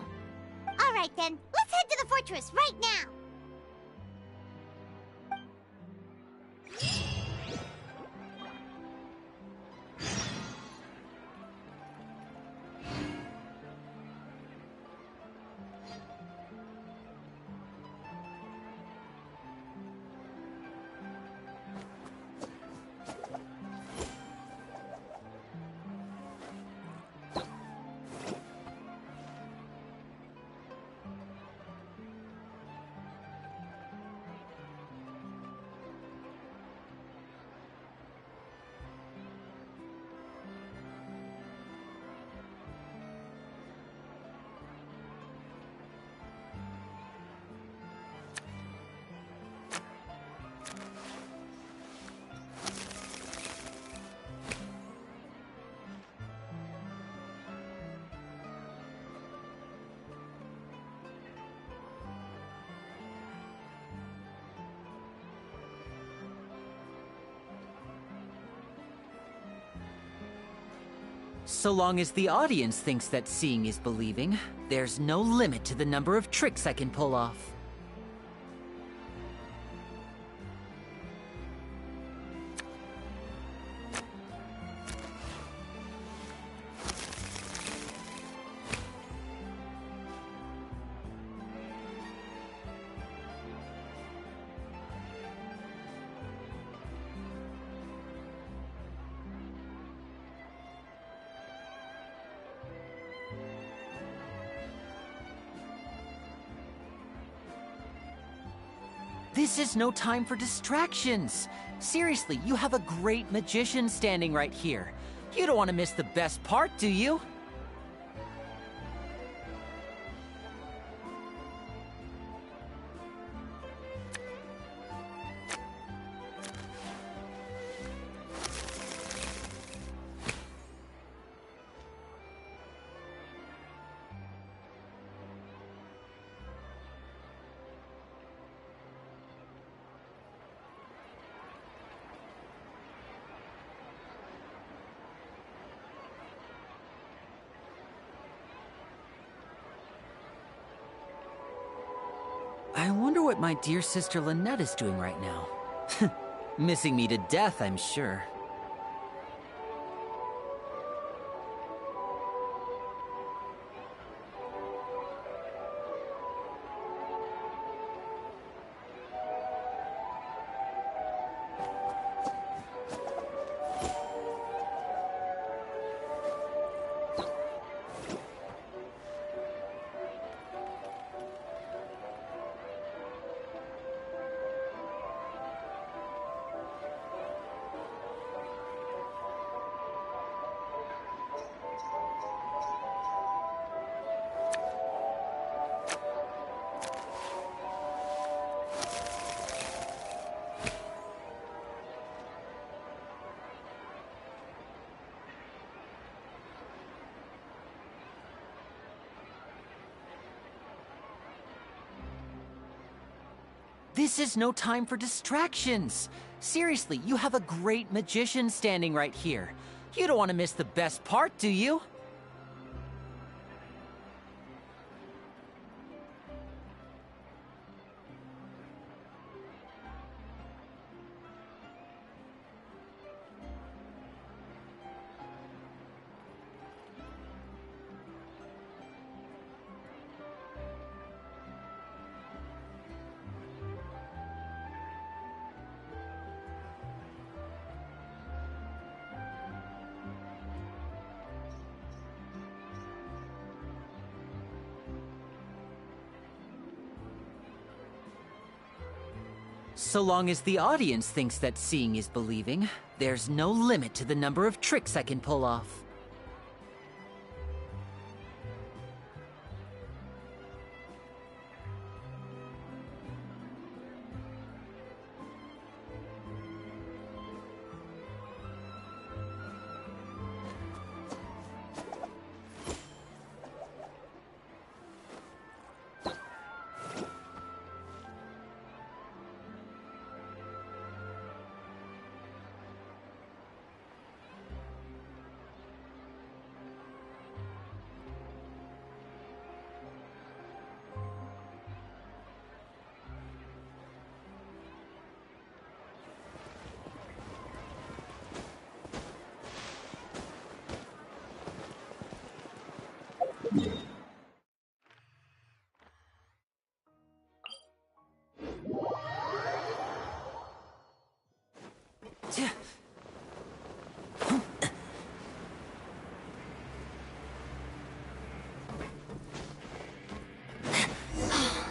All right then, let's head to the fortress right now. So long as the audience thinks that seeing is believing, there's no limit to the number of tricks I can pull off. This is no time for distractions. Seriously, you have a great magician standing right here. You don't want to miss the best part, do you? I wonder what my dear sister Lynette is doing right now. Missing me to death, I'm sure. This is no time for distractions. Seriously, you have a great magician standing right here. You don't want to miss the best part, do you? So long as the audience thinks that seeing is believing, there's no limit to the number of tricks I can pull off.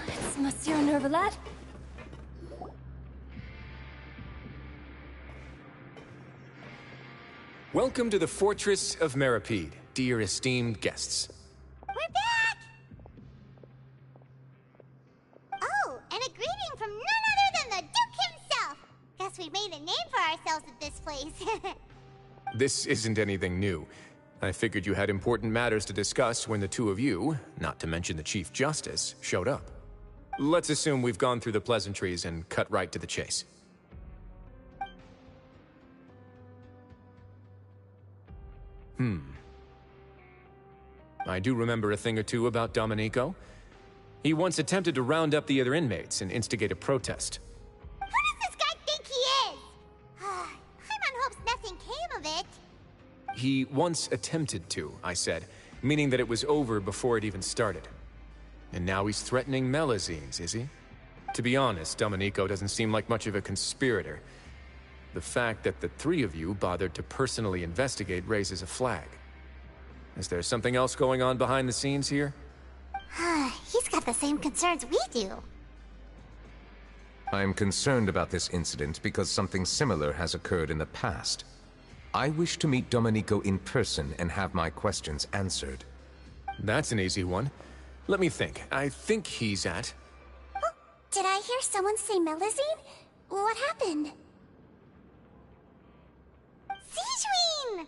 It's Monsieur Neuvillette. Welcome to the Fortress of Meripede, dear esteemed guests. We're back! Oh, and a greeting from none other than the Duke himself! Guess we made a name for ourselves at this place. This isn't anything new. I figured you had important matters to discuss when the two of you, not to mention the Chief Justice, showed up. Let's assume we've gone through the pleasantries and cut right to the chase. I do remember a thing or two about Domenico. He once attempted to round up the other inmates and instigate a protest. Who does this guy think he is? Paimon hopes nothing came of it. He once attempted to, I said, meaning that it was over before it even started. And now he's threatening Melazines, is he? To be honest, Domenico doesn't seem like much of a conspirator. The fact that the three of you bothered to personally investigate raises a flag. Is there something else going on behind the scenes here? He's got the same concerns we do. I am concerned about this incident because something similar has occurred in the past. I wish to meet Domenico in person and have my questions answered. That's an easy one. Let me think. I think he's at... Oh, did I hear someone say Melazine? What happened? Sigewinne!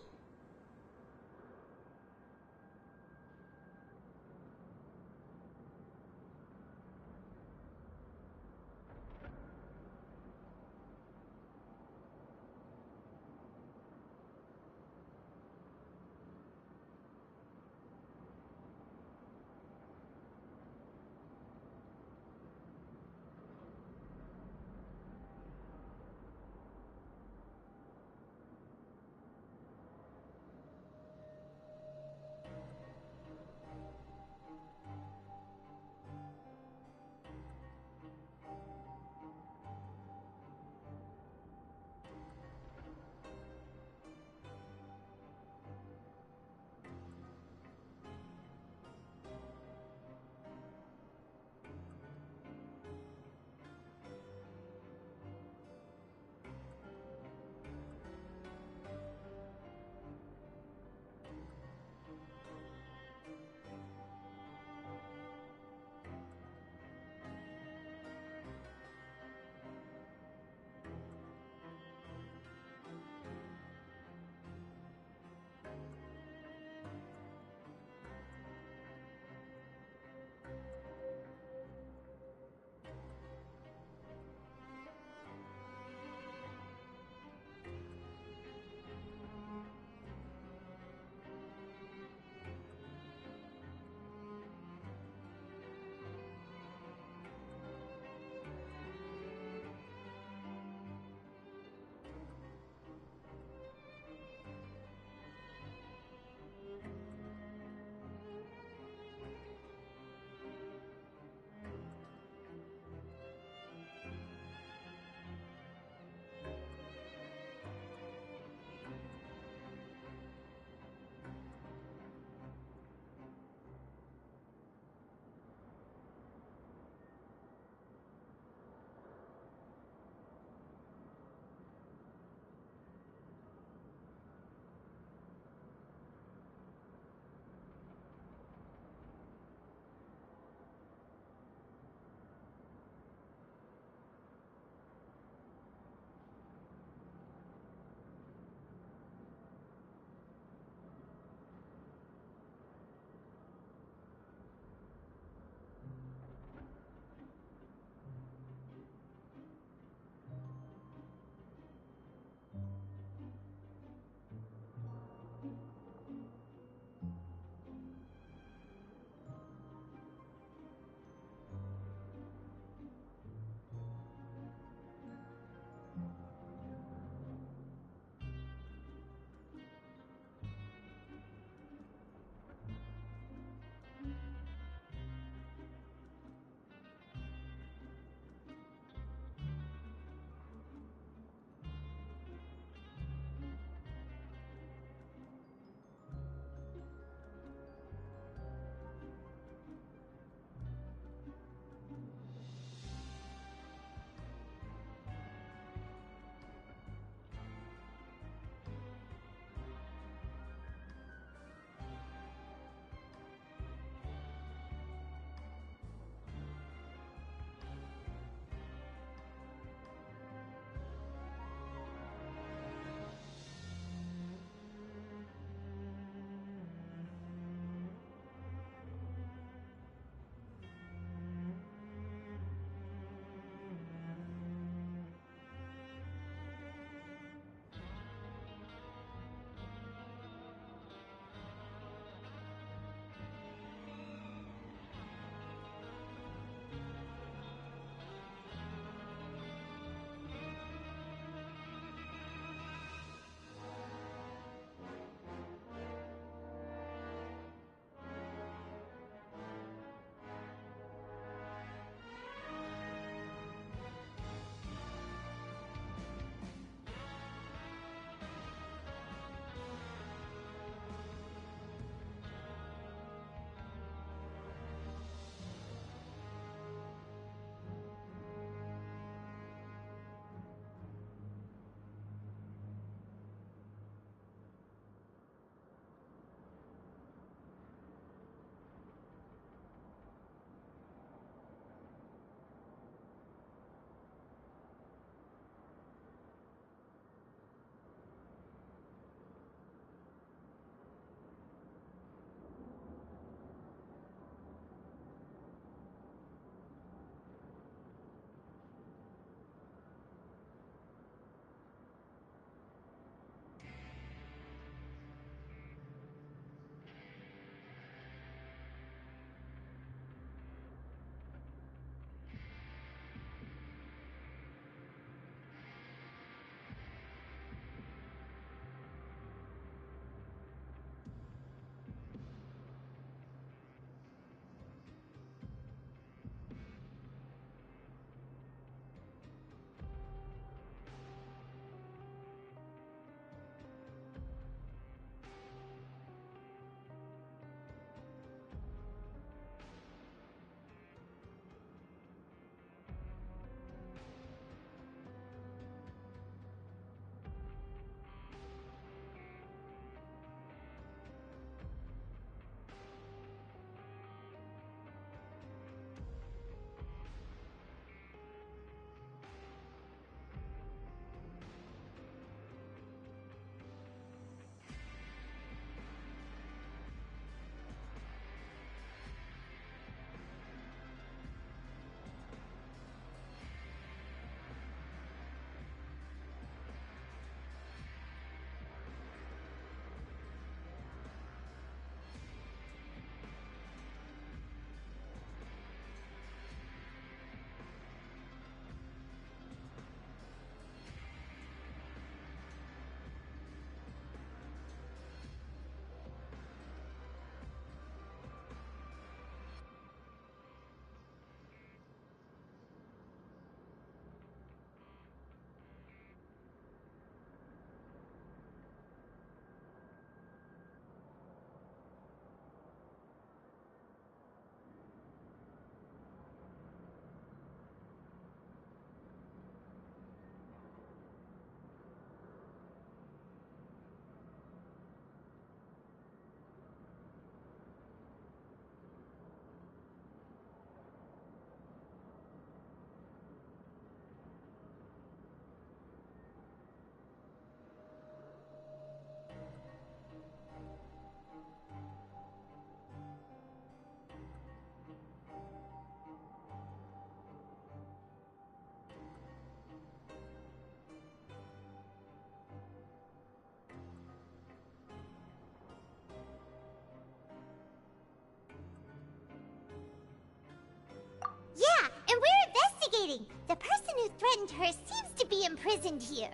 kidding. The person who threatened her seems to be imprisoned here.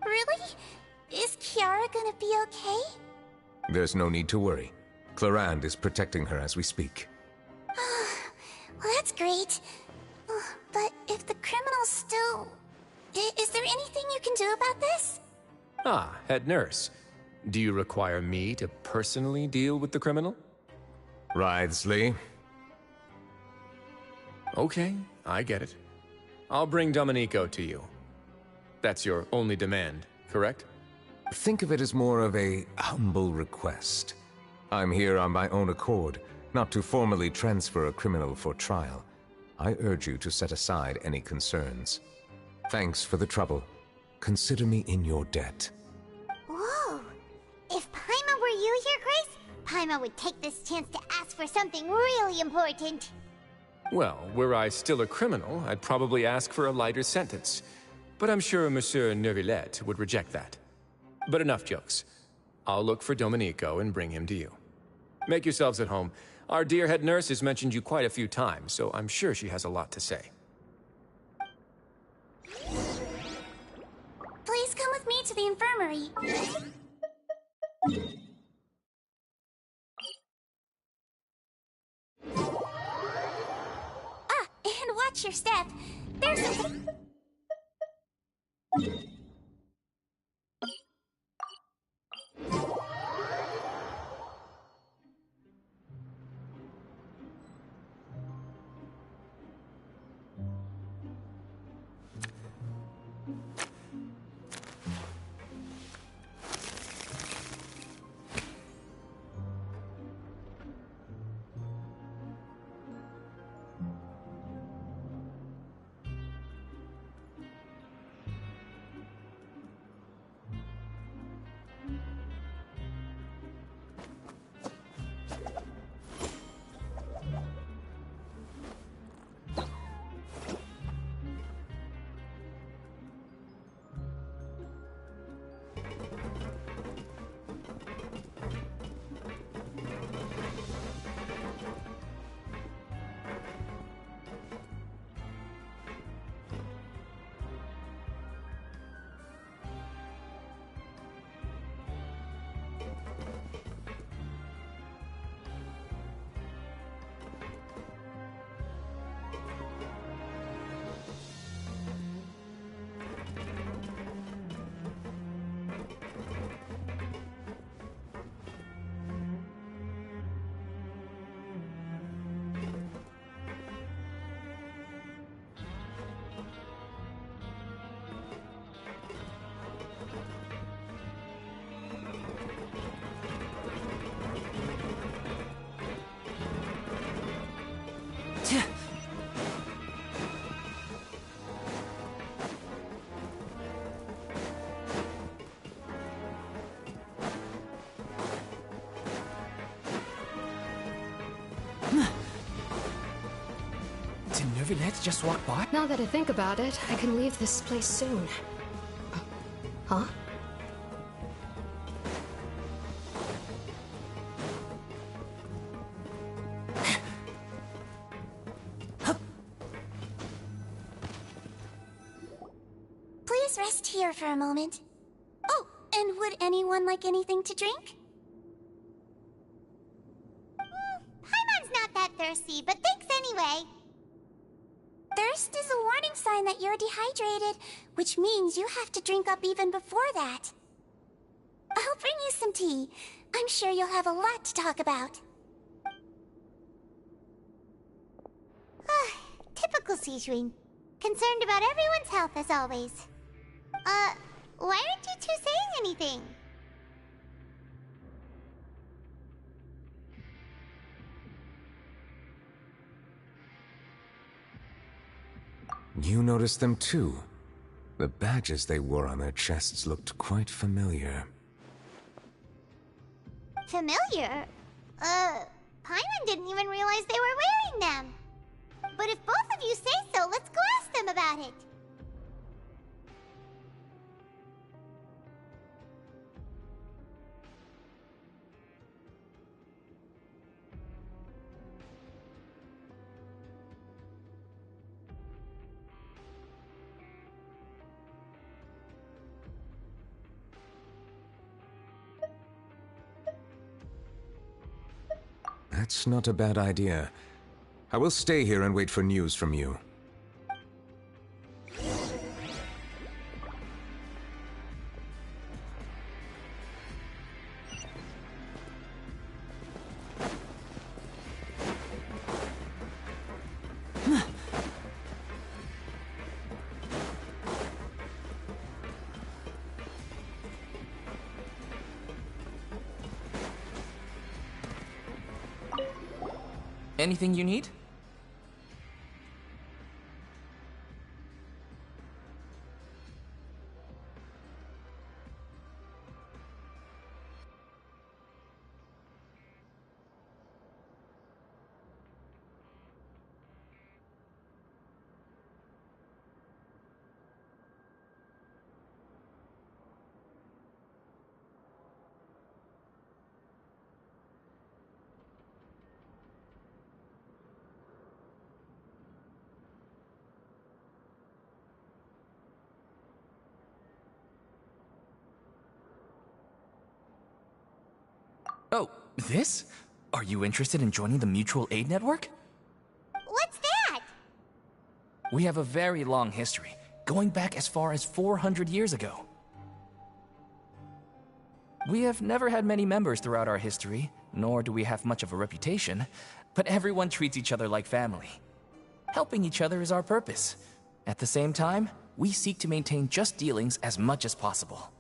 Really? Is Kiara gonna be okay? There's no need to worry. Clarande is protecting her as we speak. Well, that's great. But if the criminal's still... Is there anything you can do about this? Ah, head nurse. Do you require me to personally deal with the criminal? Wriothesley. Okay, I get it. I'll bring Domenico to you. That's your only demand, correct? Think of it as more of a humble request. I'm here on my own accord, not to formally transfer a criminal for trial. I urge you to set aside any concerns. Thanks for the trouble. Consider me in your debt. Whoa! If Paimon were you here, Grace, Paimon would take this chance to ask for something really important. Well, were I still a criminal, I'd probably ask for a lighter sentence. But I'm sure Monsieur Neuvillette would reject that. But enough jokes. I'll look for Domenico and bring him to you. Make yourselves at home. Our dear head nurse has mentioned you quite a few times, so I'm sure she has a lot to say. Please come with me to the infirmary. And watch your step. There's something... Did Neuvillette just walk by? Now that I think about it, I can leave this place soon. Huh? Please rest here for a moment. Oh, and would anyone like anything to drink? Paimon's not that thirsty, but thanks anyway. Thirst is a warning sign that you're dehydrated, which means you have to drink up even before that. I'll bring you some tea. I'm sure you'll have a lot to talk about. Typical Sejuin. Concerned about everyone's health as always. Why aren't you two saying anything? You noticed them too. The badges they wore on their chests looked quite familiar. Familiar? Paimon didn't even realize they were wearing them. But if both of you say so, let's go ask them about it. That's not a bad idea. I will stay here and wait for news from you. Anything you need? Oh, this? Are you interested in joining the Mutual Aid Network? What's that? We have a very long history, going back as far as 400 years ago. We have never had many members throughout our history, nor do we have much of a reputation, but everyone treats each other like family. Helping each other is our purpose. At the same time, we seek to maintain just dealings as much as possible.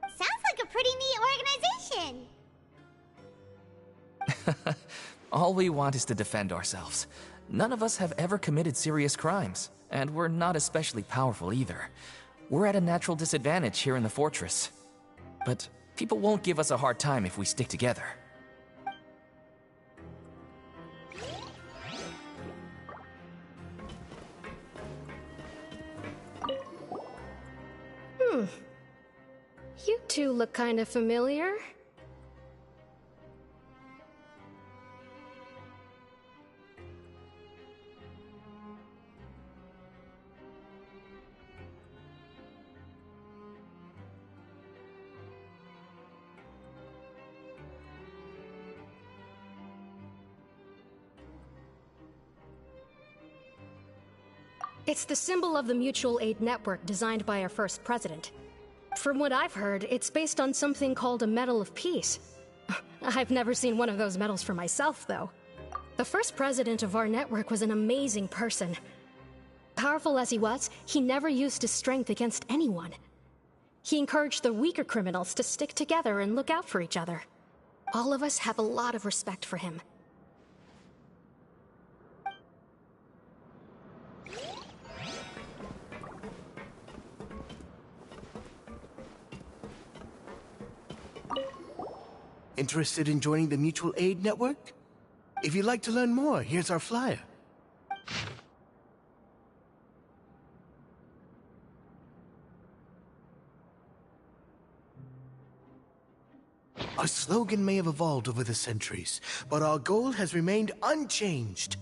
Sounds like a pretty neat organization. All we want is to defend ourselves. None of us have ever committed serious crimes, and we're not especially powerful either. We're at a natural disadvantage here in the fortress. But people won't give us a hard time if we stick together. You two look kind of familiar. It's the symbol of the Mutual Aid Network designed by our first president. From what I've heard, it's based on something called a Medal of Peace. I've never seen one of those medals for myself, though. The first president of our network was an amazing person. Powerful as he was, he never used his strength against anyone. He encouraged the weaker criminals to stick together and look out for each other. All of us have a lot of respect for him. Interested in joining the Mutual Aid Network? If you'd like to learn more, here's our flyer. Our slogan may have evolved over the centuries, but our goal has remained unchanged.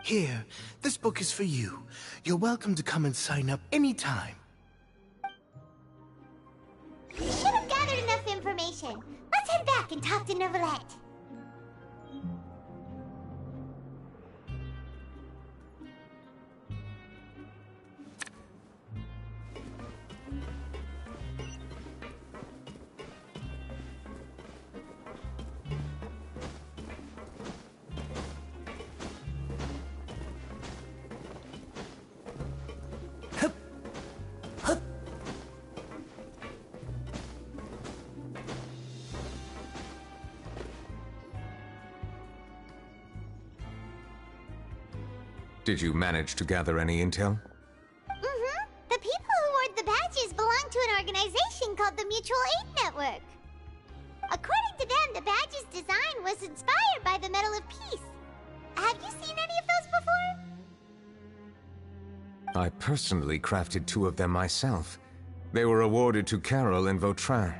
Here, this book is for you. You're welcome to come and sign up anytime. We should have gathered enough information. Let's head back and talk to Neuvillette. Did you manage to gather any intel? Mm-hmm. The people who wore the badges belong to an organization called the Mutual Aid Network. According to them, the badge's design was inspired by the Medal of Peace. Have you seen any of those before? I personally crafted 2 of them myself. They were awarded to Carol and Vautrin.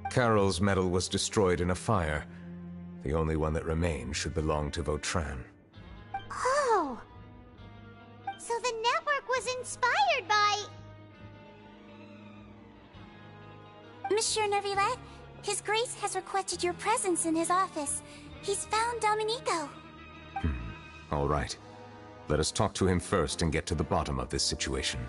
Carol's medal was destroyed in a fire. The only one that remained should belong to Vautrin. Oh! So the network was inspired by... Monsieur Neuvillette, His Grace has requested your presence in his office. He's found Domenico. All right. Let us talk to him first and get to the bottom of this situation.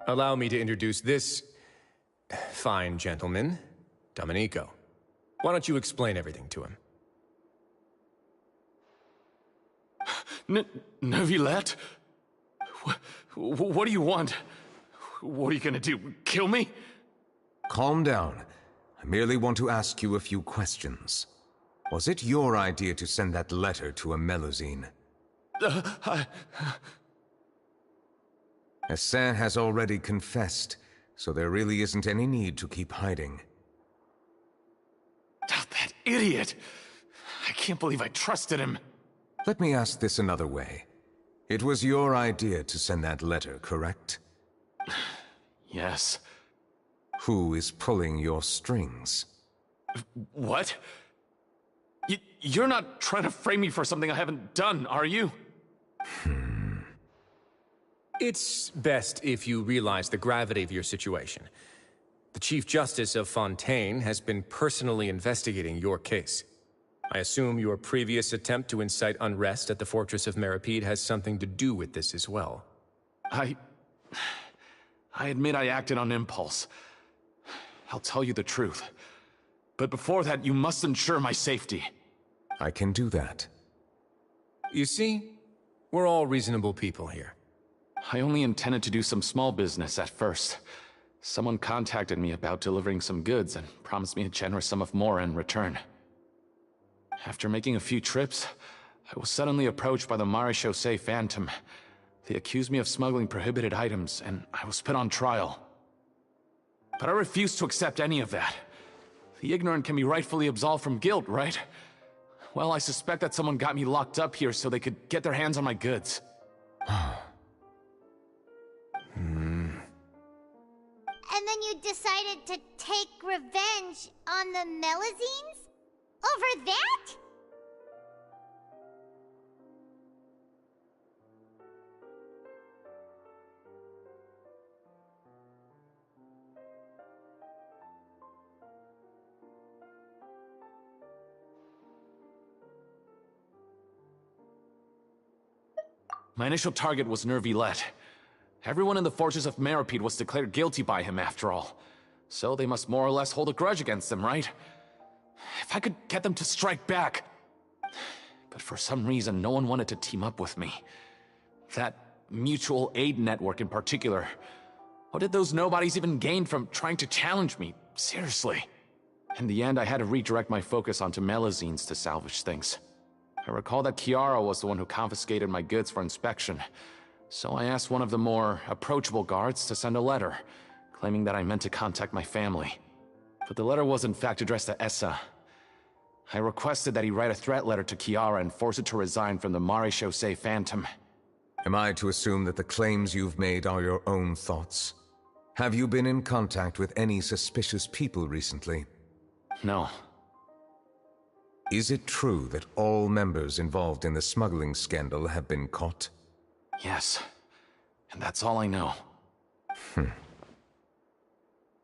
Allow me to introduce this fine gentleman, Domenico. Why don't you explain everything to him? Neuvillette? What do you want? What are you gonna do, kill me? Calm down. I merely want to ask you a few questions. Was it your idea to send that letter to a Melusine? Hassan has already confessed, so there really isn't any need to keep hiding. That idiot! I can't believe I trusted him. Let me ask this another way. It was your idea to send that letter, correct? Yes. Who is pulling your strings? What? You're not trying to frame me for something I haven't done, are you? It's best if you realize the gravity of your situation. The Chief Justice of Fontaine has been personally investigating your case. I assume your previous attempt to incite unrest at the Fortress of Meripede has something to do with this as well. I admit I acted on impulse. I'll tell you the truth. But before that, you must ensure my safety. I can do that. You see, we're all reasonable people here. I only intended to do some small business at first. Someone contacted me about delivering some goods and promised me a generous sum of more in return. After making a few trips, I was suddenly approached by the Marechaussee Phantom. They accused me of smuggling prohibited items, and I was put on trial. But I refused to accept any of that. The ignorant can be rightfully absolved from guilt, right? Well, I suspect that someone got me locked up here so they could get their hands on my goods. And then you decided to take revenge on the Melusines? Over that? My initial target was Neuvillette. Everyone in the Fortress of Meripede was declared guilty by him after all. So they must more or less hold a grudge against him, right? If I could get them to strike back. But for some reason, no one wanted to team up with me. That mutual aid network in particular. What did those nobodies even gain from trying to challenge me? Seriously. In the end, I had to redirect my focus onto Melusines to salvage things. I recall that Chiara was the one who confiscated my goods for inspection. So I asked one of the more approachable guards to send a letter, claiming that I meant to contact my family. But the letter was in fact addressed to Essa. I requested that he write a threat letter to Chiara and force her to resign from the Marechaussee Phantom. Am I to assume that the claims you've made are your own thoughts? Have you been in contact with any suspicious people recently? No. Is it true that all members involved in the smuggling scandal have been caught? Yes. And that's all I know.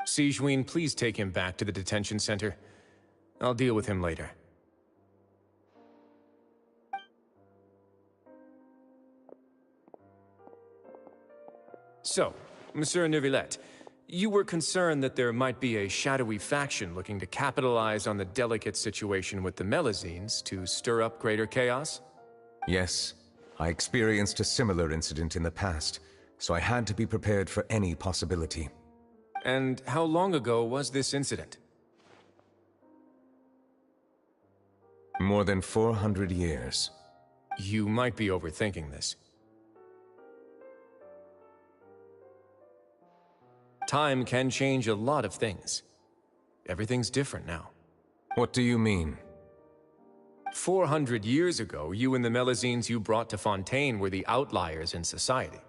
Sigewinne, please take him back to the detention center. I'll deal with him later. So, Monsieur Neuvillette, You were concerned that there might be a shadowy faction looking to capitalize on the delicate situation with the Melazines to stir up greater chaos? Yes, I experienced a similar incident in the past, so I had to be prepared for any possibility. And how long ago was this incident? More than 400 years. You might be overthinking this. Time can change a lot of things. Everything's different now. What do you mean? 400 years ago, you and the Melazines you brought to Fontaine were the outliers in society.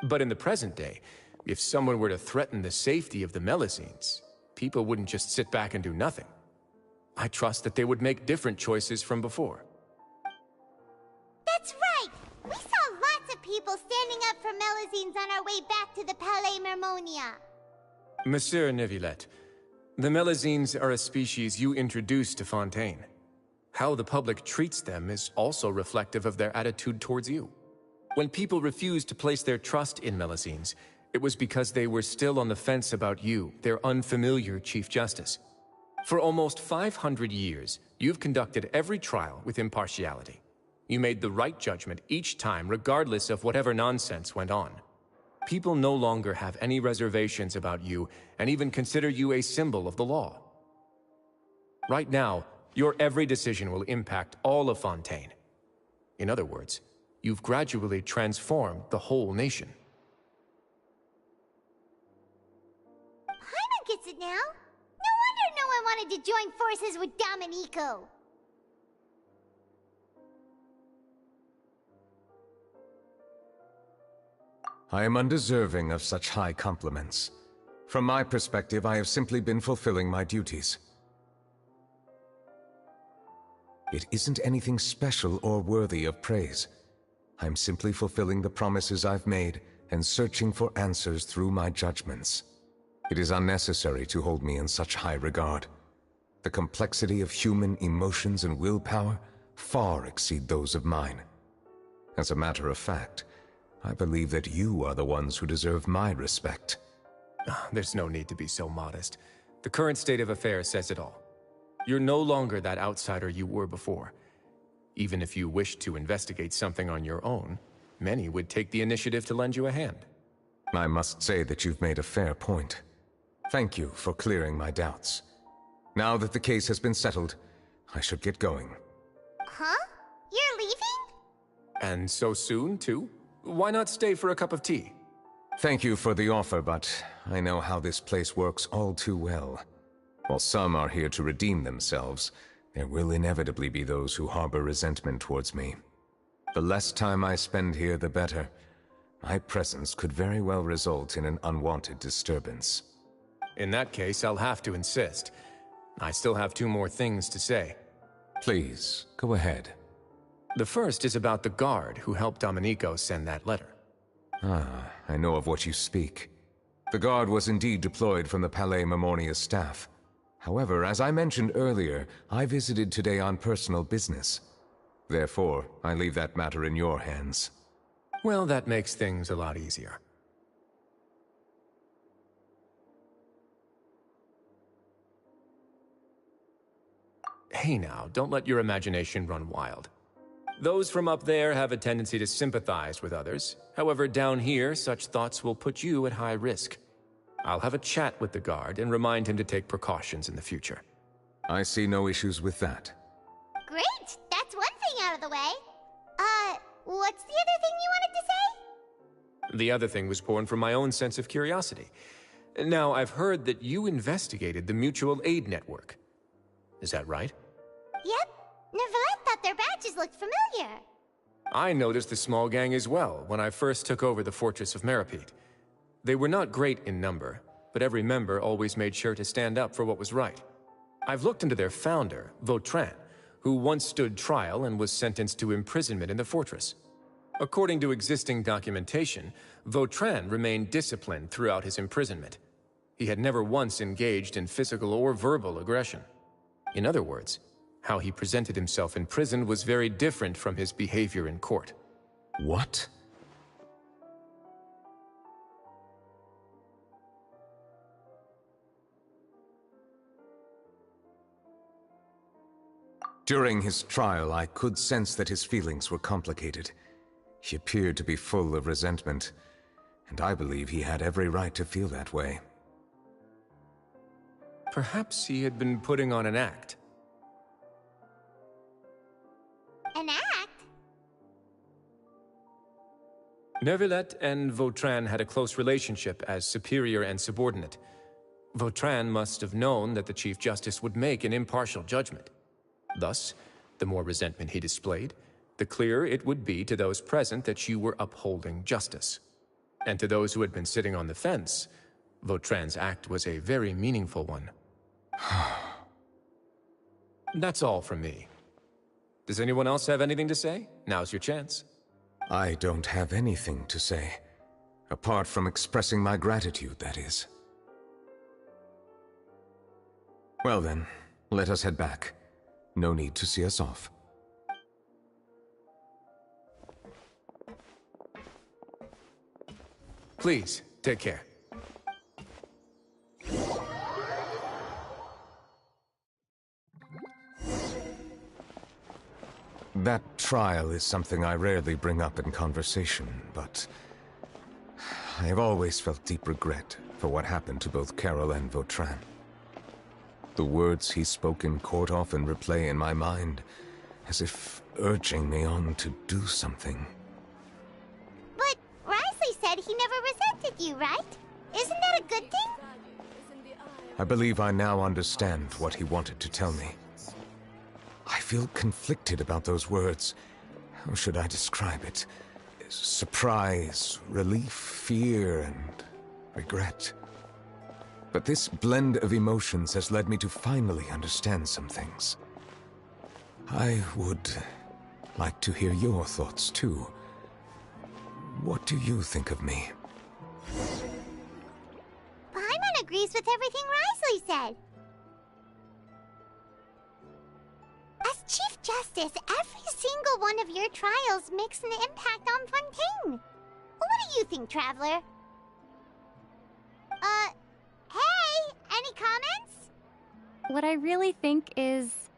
But in the present day, if someone were to threaten the safety of the Melazines, people wouldn't just sit back and do nothing. I trust that they would make different choices from before. That's right! We saw lots of people standing up for Melazines on our way back to the Palais Mermonia. Monsieur Neuvillette, the Melazines are a species you introduced to Fontaine. How the public treats them is also reflective of their attitude towards you. When people refused to place their trust in Melazines, it was because they were still on the fence about you, their unfamiliar Chief Justice. For almost 500 years, you've conducted every trial with impartiality. You made the right judgment each time, regardless of whatever nonsense went on. People no longer have any reservations about you and even consider you a symbol of the law. Right now, your every decision will impact all of Fontaine. In other words, you've gradually transformed the whole nation. Paimon gets it now. No wonder no one wanted to join forces with Domenico. I am undeserving of such high compliments. From my perspective, I have simply been fulfilling my duties. It isn't anything special or worthy of praise. I'm simply fulfilling the promises I've made and searching for answers through my judgments. It is unnecessary to hold me in such high regard. The complexity of human emotions and willpower far exceed those of mine. As a matter of fact, I believe that you are the ones who deserve my respect. There's no need to be so modest. The current state of affairs says it all. You're no longer that outsider you were before. Even if you wished to investigate something on your own, many would take the initiative to lend you a hand. I must say that you've made a fair point. Thank you for clearing my doubts. Now that the case has been settled, I should get going. Huh? You're leaving? And so soon, too? Why not stay for a cup of tea? Thank you for the offer, but I know how this place works all too well. While some are here to redeem themselves, there will inevitably be those who harbor resentment towards me. The less time I spend here, the better. My presence could very well result in an unwanted disturbance. In that case, I'll have to insist. I still have 2 more things to say. Please, go ahead. The first is about the guard who helped Domenico send that letter. Ah, I know of what you speak. The guard was indeed deployed from the Palais Mermonia's staff. However, as I mentioned earlier, I visited today on personal business. Therefore, I leave that matter in your hands. Well, that makes things a lot easier. Hey now, don't let your imagination run wild. Those from up there have a tendency to sympathize with others. However, down here, such thoughts will put you at high risk. I'll have a chat with the guard and remind him to take precautions in the future. I see no issues with that. Great! That's one thing out of the way. What's the other thing you wanted to say? The other thing was born from my own sense of curiosity. Now, I've heard that you investigated the mutual aid network. Is that right? Yep. Neuvillette thought their badges looked familiar. I noticed the small gang as well when I first took over the Fortress of Meripede. They were not great in number, but every member always made sure to stand up for what was right. I've looked into their founder, Vautrin, who once stood trial and was sentenced to imprisonment in the fortress. According to existing documentation, Vautrin remained disciplined throughout his imprisonment. He had never once engaged in physical or verbal aggression. In other words, how he presented himself in prison was very different from his behavior in court. What? During his trial, I could sense that his feelings were complicated. He appeared to be full of resentment, and I believe he had every right to feel that way. Perhaps he had been putting on an act. An act? Neuvillette and Vautrin had a close relationship as superior and subordinate. Vautrin must have known that the Chief Justice would make an impartial judgment. Thus, the more resentment he displayed, the clearer it would be to those present that you were upholding justice. And to those who had been sitting on the fence, Vautrin's act was a very meaningful one. That's all from me. Does anyone else have anything to say? Now's your chance. I don't have anything to say. Apart from expressing my gratitude, that is. Well then, let us head back. No need to see us off. Please, take care. That trial is something I rarely bring up in conversation, but I have always felt deep regret for what happened to both Carol and Vautrin. The words he spoke in court often replay in my mind, as if urging me on to do something. But Risley said he never resented you, right? Isn't that a good thing? I believe I now understand what he wanted to tell me. I feel conflicted about those words. How should I describe it? Surprise, relief, fear, and regret. But this blend of emotions has led me to finally understand some things. I would like to hear your thoughts, too. What do you think of me? Paimon agrees with everything Risley said. As Chief Justice, every single one of your trials makes an impact on Fontaine. What do you think, Traveler? Hey, any comments? What I really think is,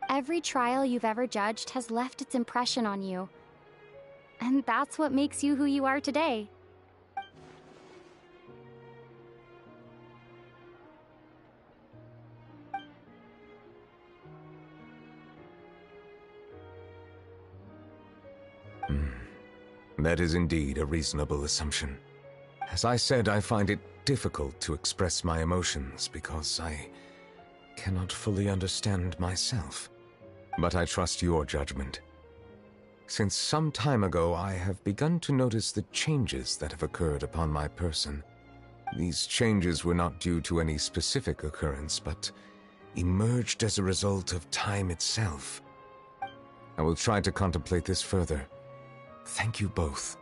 every trial you've ever judged has left its impression on you. And that's what makes you who you are today. That is indeed a reasonable assumption. As I said, I find it difficult to express my emotions because I cannot fully understand myself. But I trust your judgment. Since some time ago, I have begun to notice the changes that have occurred upon my person. These changes were not due to any specific occurrence, but emerged as a result of time itself. I will try to contemplate this further. Thank you both.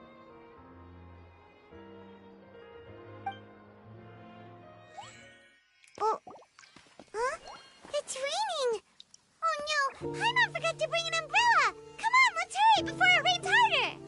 Oh, huh? It's raining! Oh no, Paimon forgot to bring an umbrella! Come on, let's hurry before it rains harder!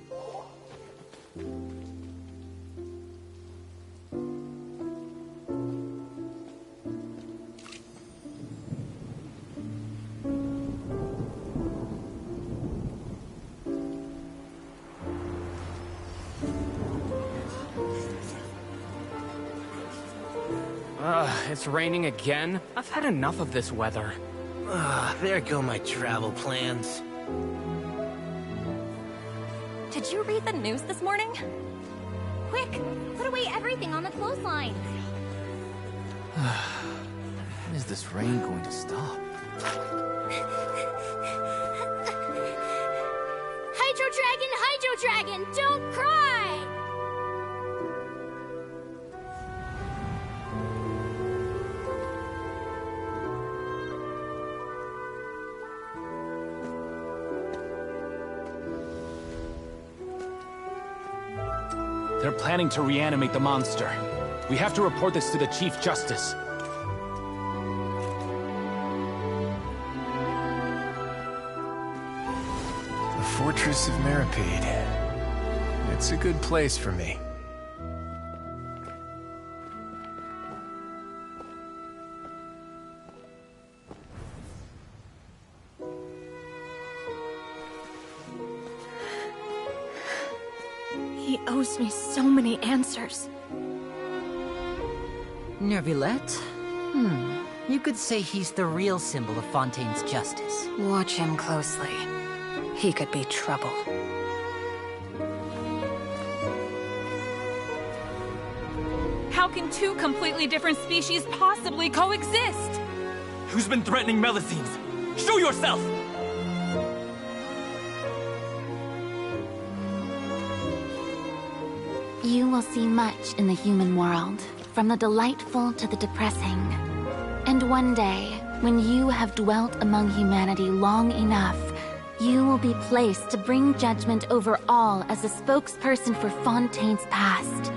It's raining again? I've had enough of this weather. There go my travel plans. Did you read the news this morning? Quick, put away everything on the clothesline. When is this rain going to stop? Hydro Dragon, don't cry! They're planning to reanimate the monster. We have to report this to the Chief Justice. The Fortress of Meripede. It's a good place for me. owes me so many answers. Neuvillette? You could say he's the real symbol of Fontaine's justice. Watch him closely. He could be trouble. How can two completely different species possibly coexist? Who's been threatening Melusines? Show yourself! You will see much in the human world, from the delightful to the depressing. And one day, when you have dwelt among humanity long enough, you will be placed to bring judgment over all as a spokesperson for Fontaine's past.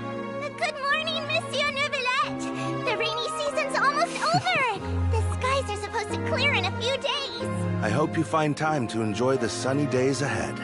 Good morning, Monsieur Neuvillette! The rainy season's almost over! The skies are supposed to clear in a few days! I hope you find time to enjoy the sunny days ahead.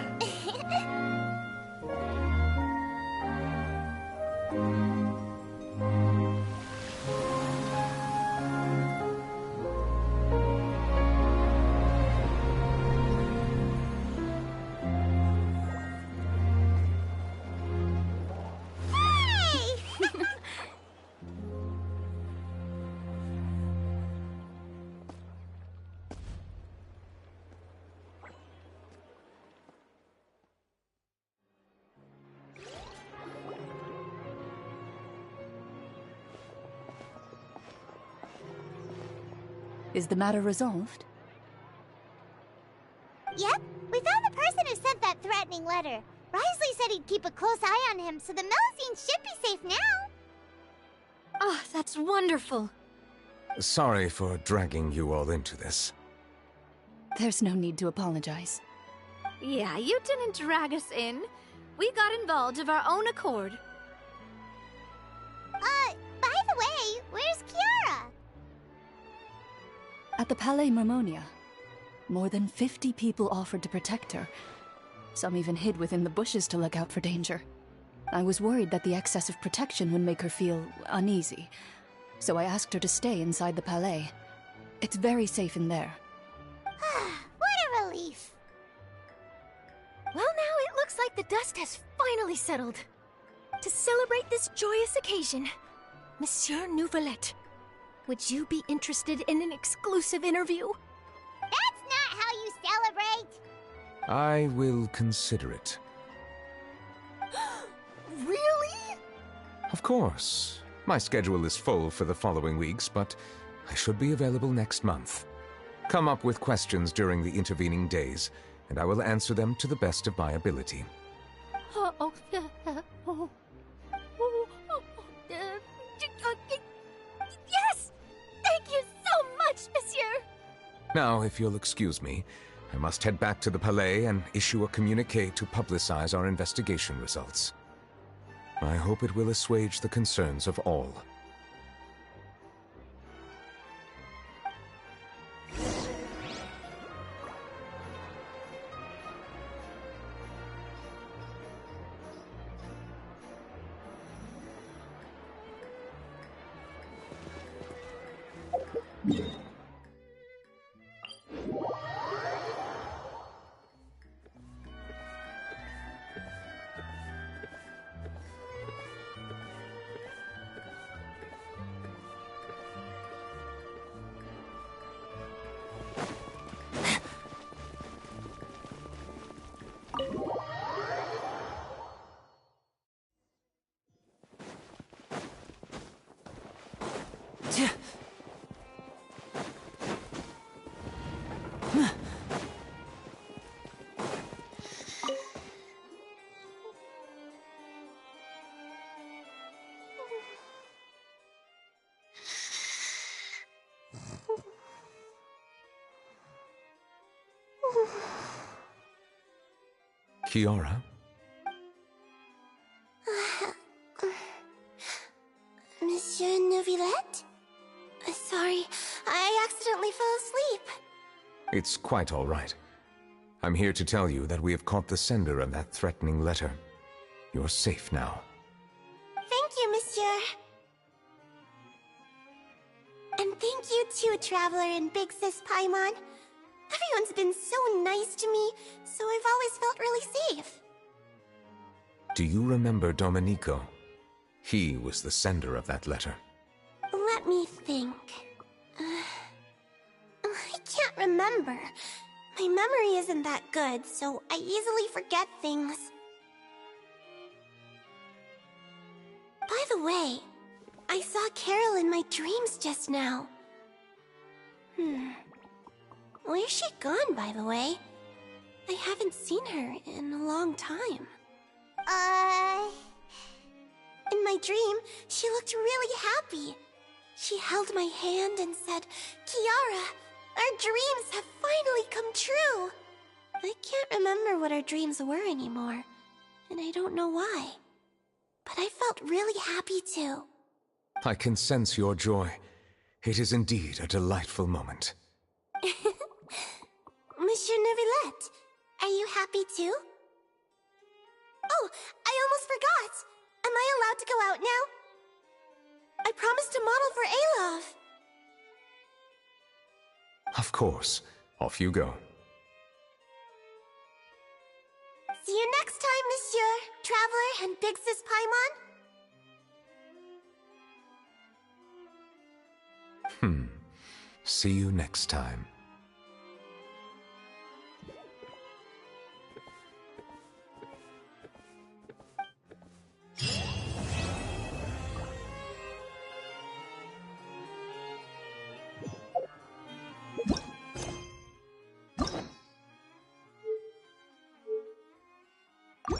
Is the matter resolved? Yep, we found the person who sent that threatening letter. Risley said he'd keep a close eye on him, so the Melusines should be safe now. Oh, that's wonderful. Sorry for dragging you all into this. There's no need to apologize. Yeah, you didn't drag us in. We got involved of our own accord. By the way, where's Kiara? At the Palais Mermonia, more than 50 people offered to protect her. Some even hid within the bushes to look out for danger. I was worried that the excess of protection would make her feel uneasy, so I asked her to stay inside the Palais. It's very safe in there. What a relief. Well, now it looks like the dust has finally settled. To celebrate this joyous occasion, Monsieur Neuvillette, would you be interested in an exclusive interview? That's not how you celebrate! I will consider it. Really? Of course. My schedule is full for the following weeks, but I should be available next month. Come up with questions during the intervening days, and I will answer them to the best of my ability. Yes! Thank you so much, Monsieur! Now, if you'll excuse me, I must head back to the Palais and issue a communiqué to publicize our investigation results. I hope it will assuage the concerns of all. Kiara? Monsieur Neuvillette? Sorry, I accidentally fell asleep. It's quite all right. I'm here to tell you that we have caught the sender of that threatening letter. You're safe now. Thank you, Monsieur. And thank you too, Traveler and Big Sis Paimon. Everyone's been so nice to me, so I've always felt really safe. Do you remember Domenico? He was the sender of that letter. Let me think. I can't remember. My memory isn't that good, so I easily forget things. By the way, I saw Carol in my dreams just now. Where's she gone, by the way? I haven't seen her in a long time. In my dream, she looked really happy. She held my hand and said, "Kiara, our dreams have finally come true." I can't remember what our dreams were anymore, and I don't know why. But I felt really happy too. I can sense your joy. It is indeed a delightful moment. Monsieur Neuvillette, are you happy too? Oh, I almost forgot! Am I allowed to go out now? I promised to model for Alov. Of course. Off you go. See you next time, Monsieur, Traveler, and Big Sis Paimon. See you next time. You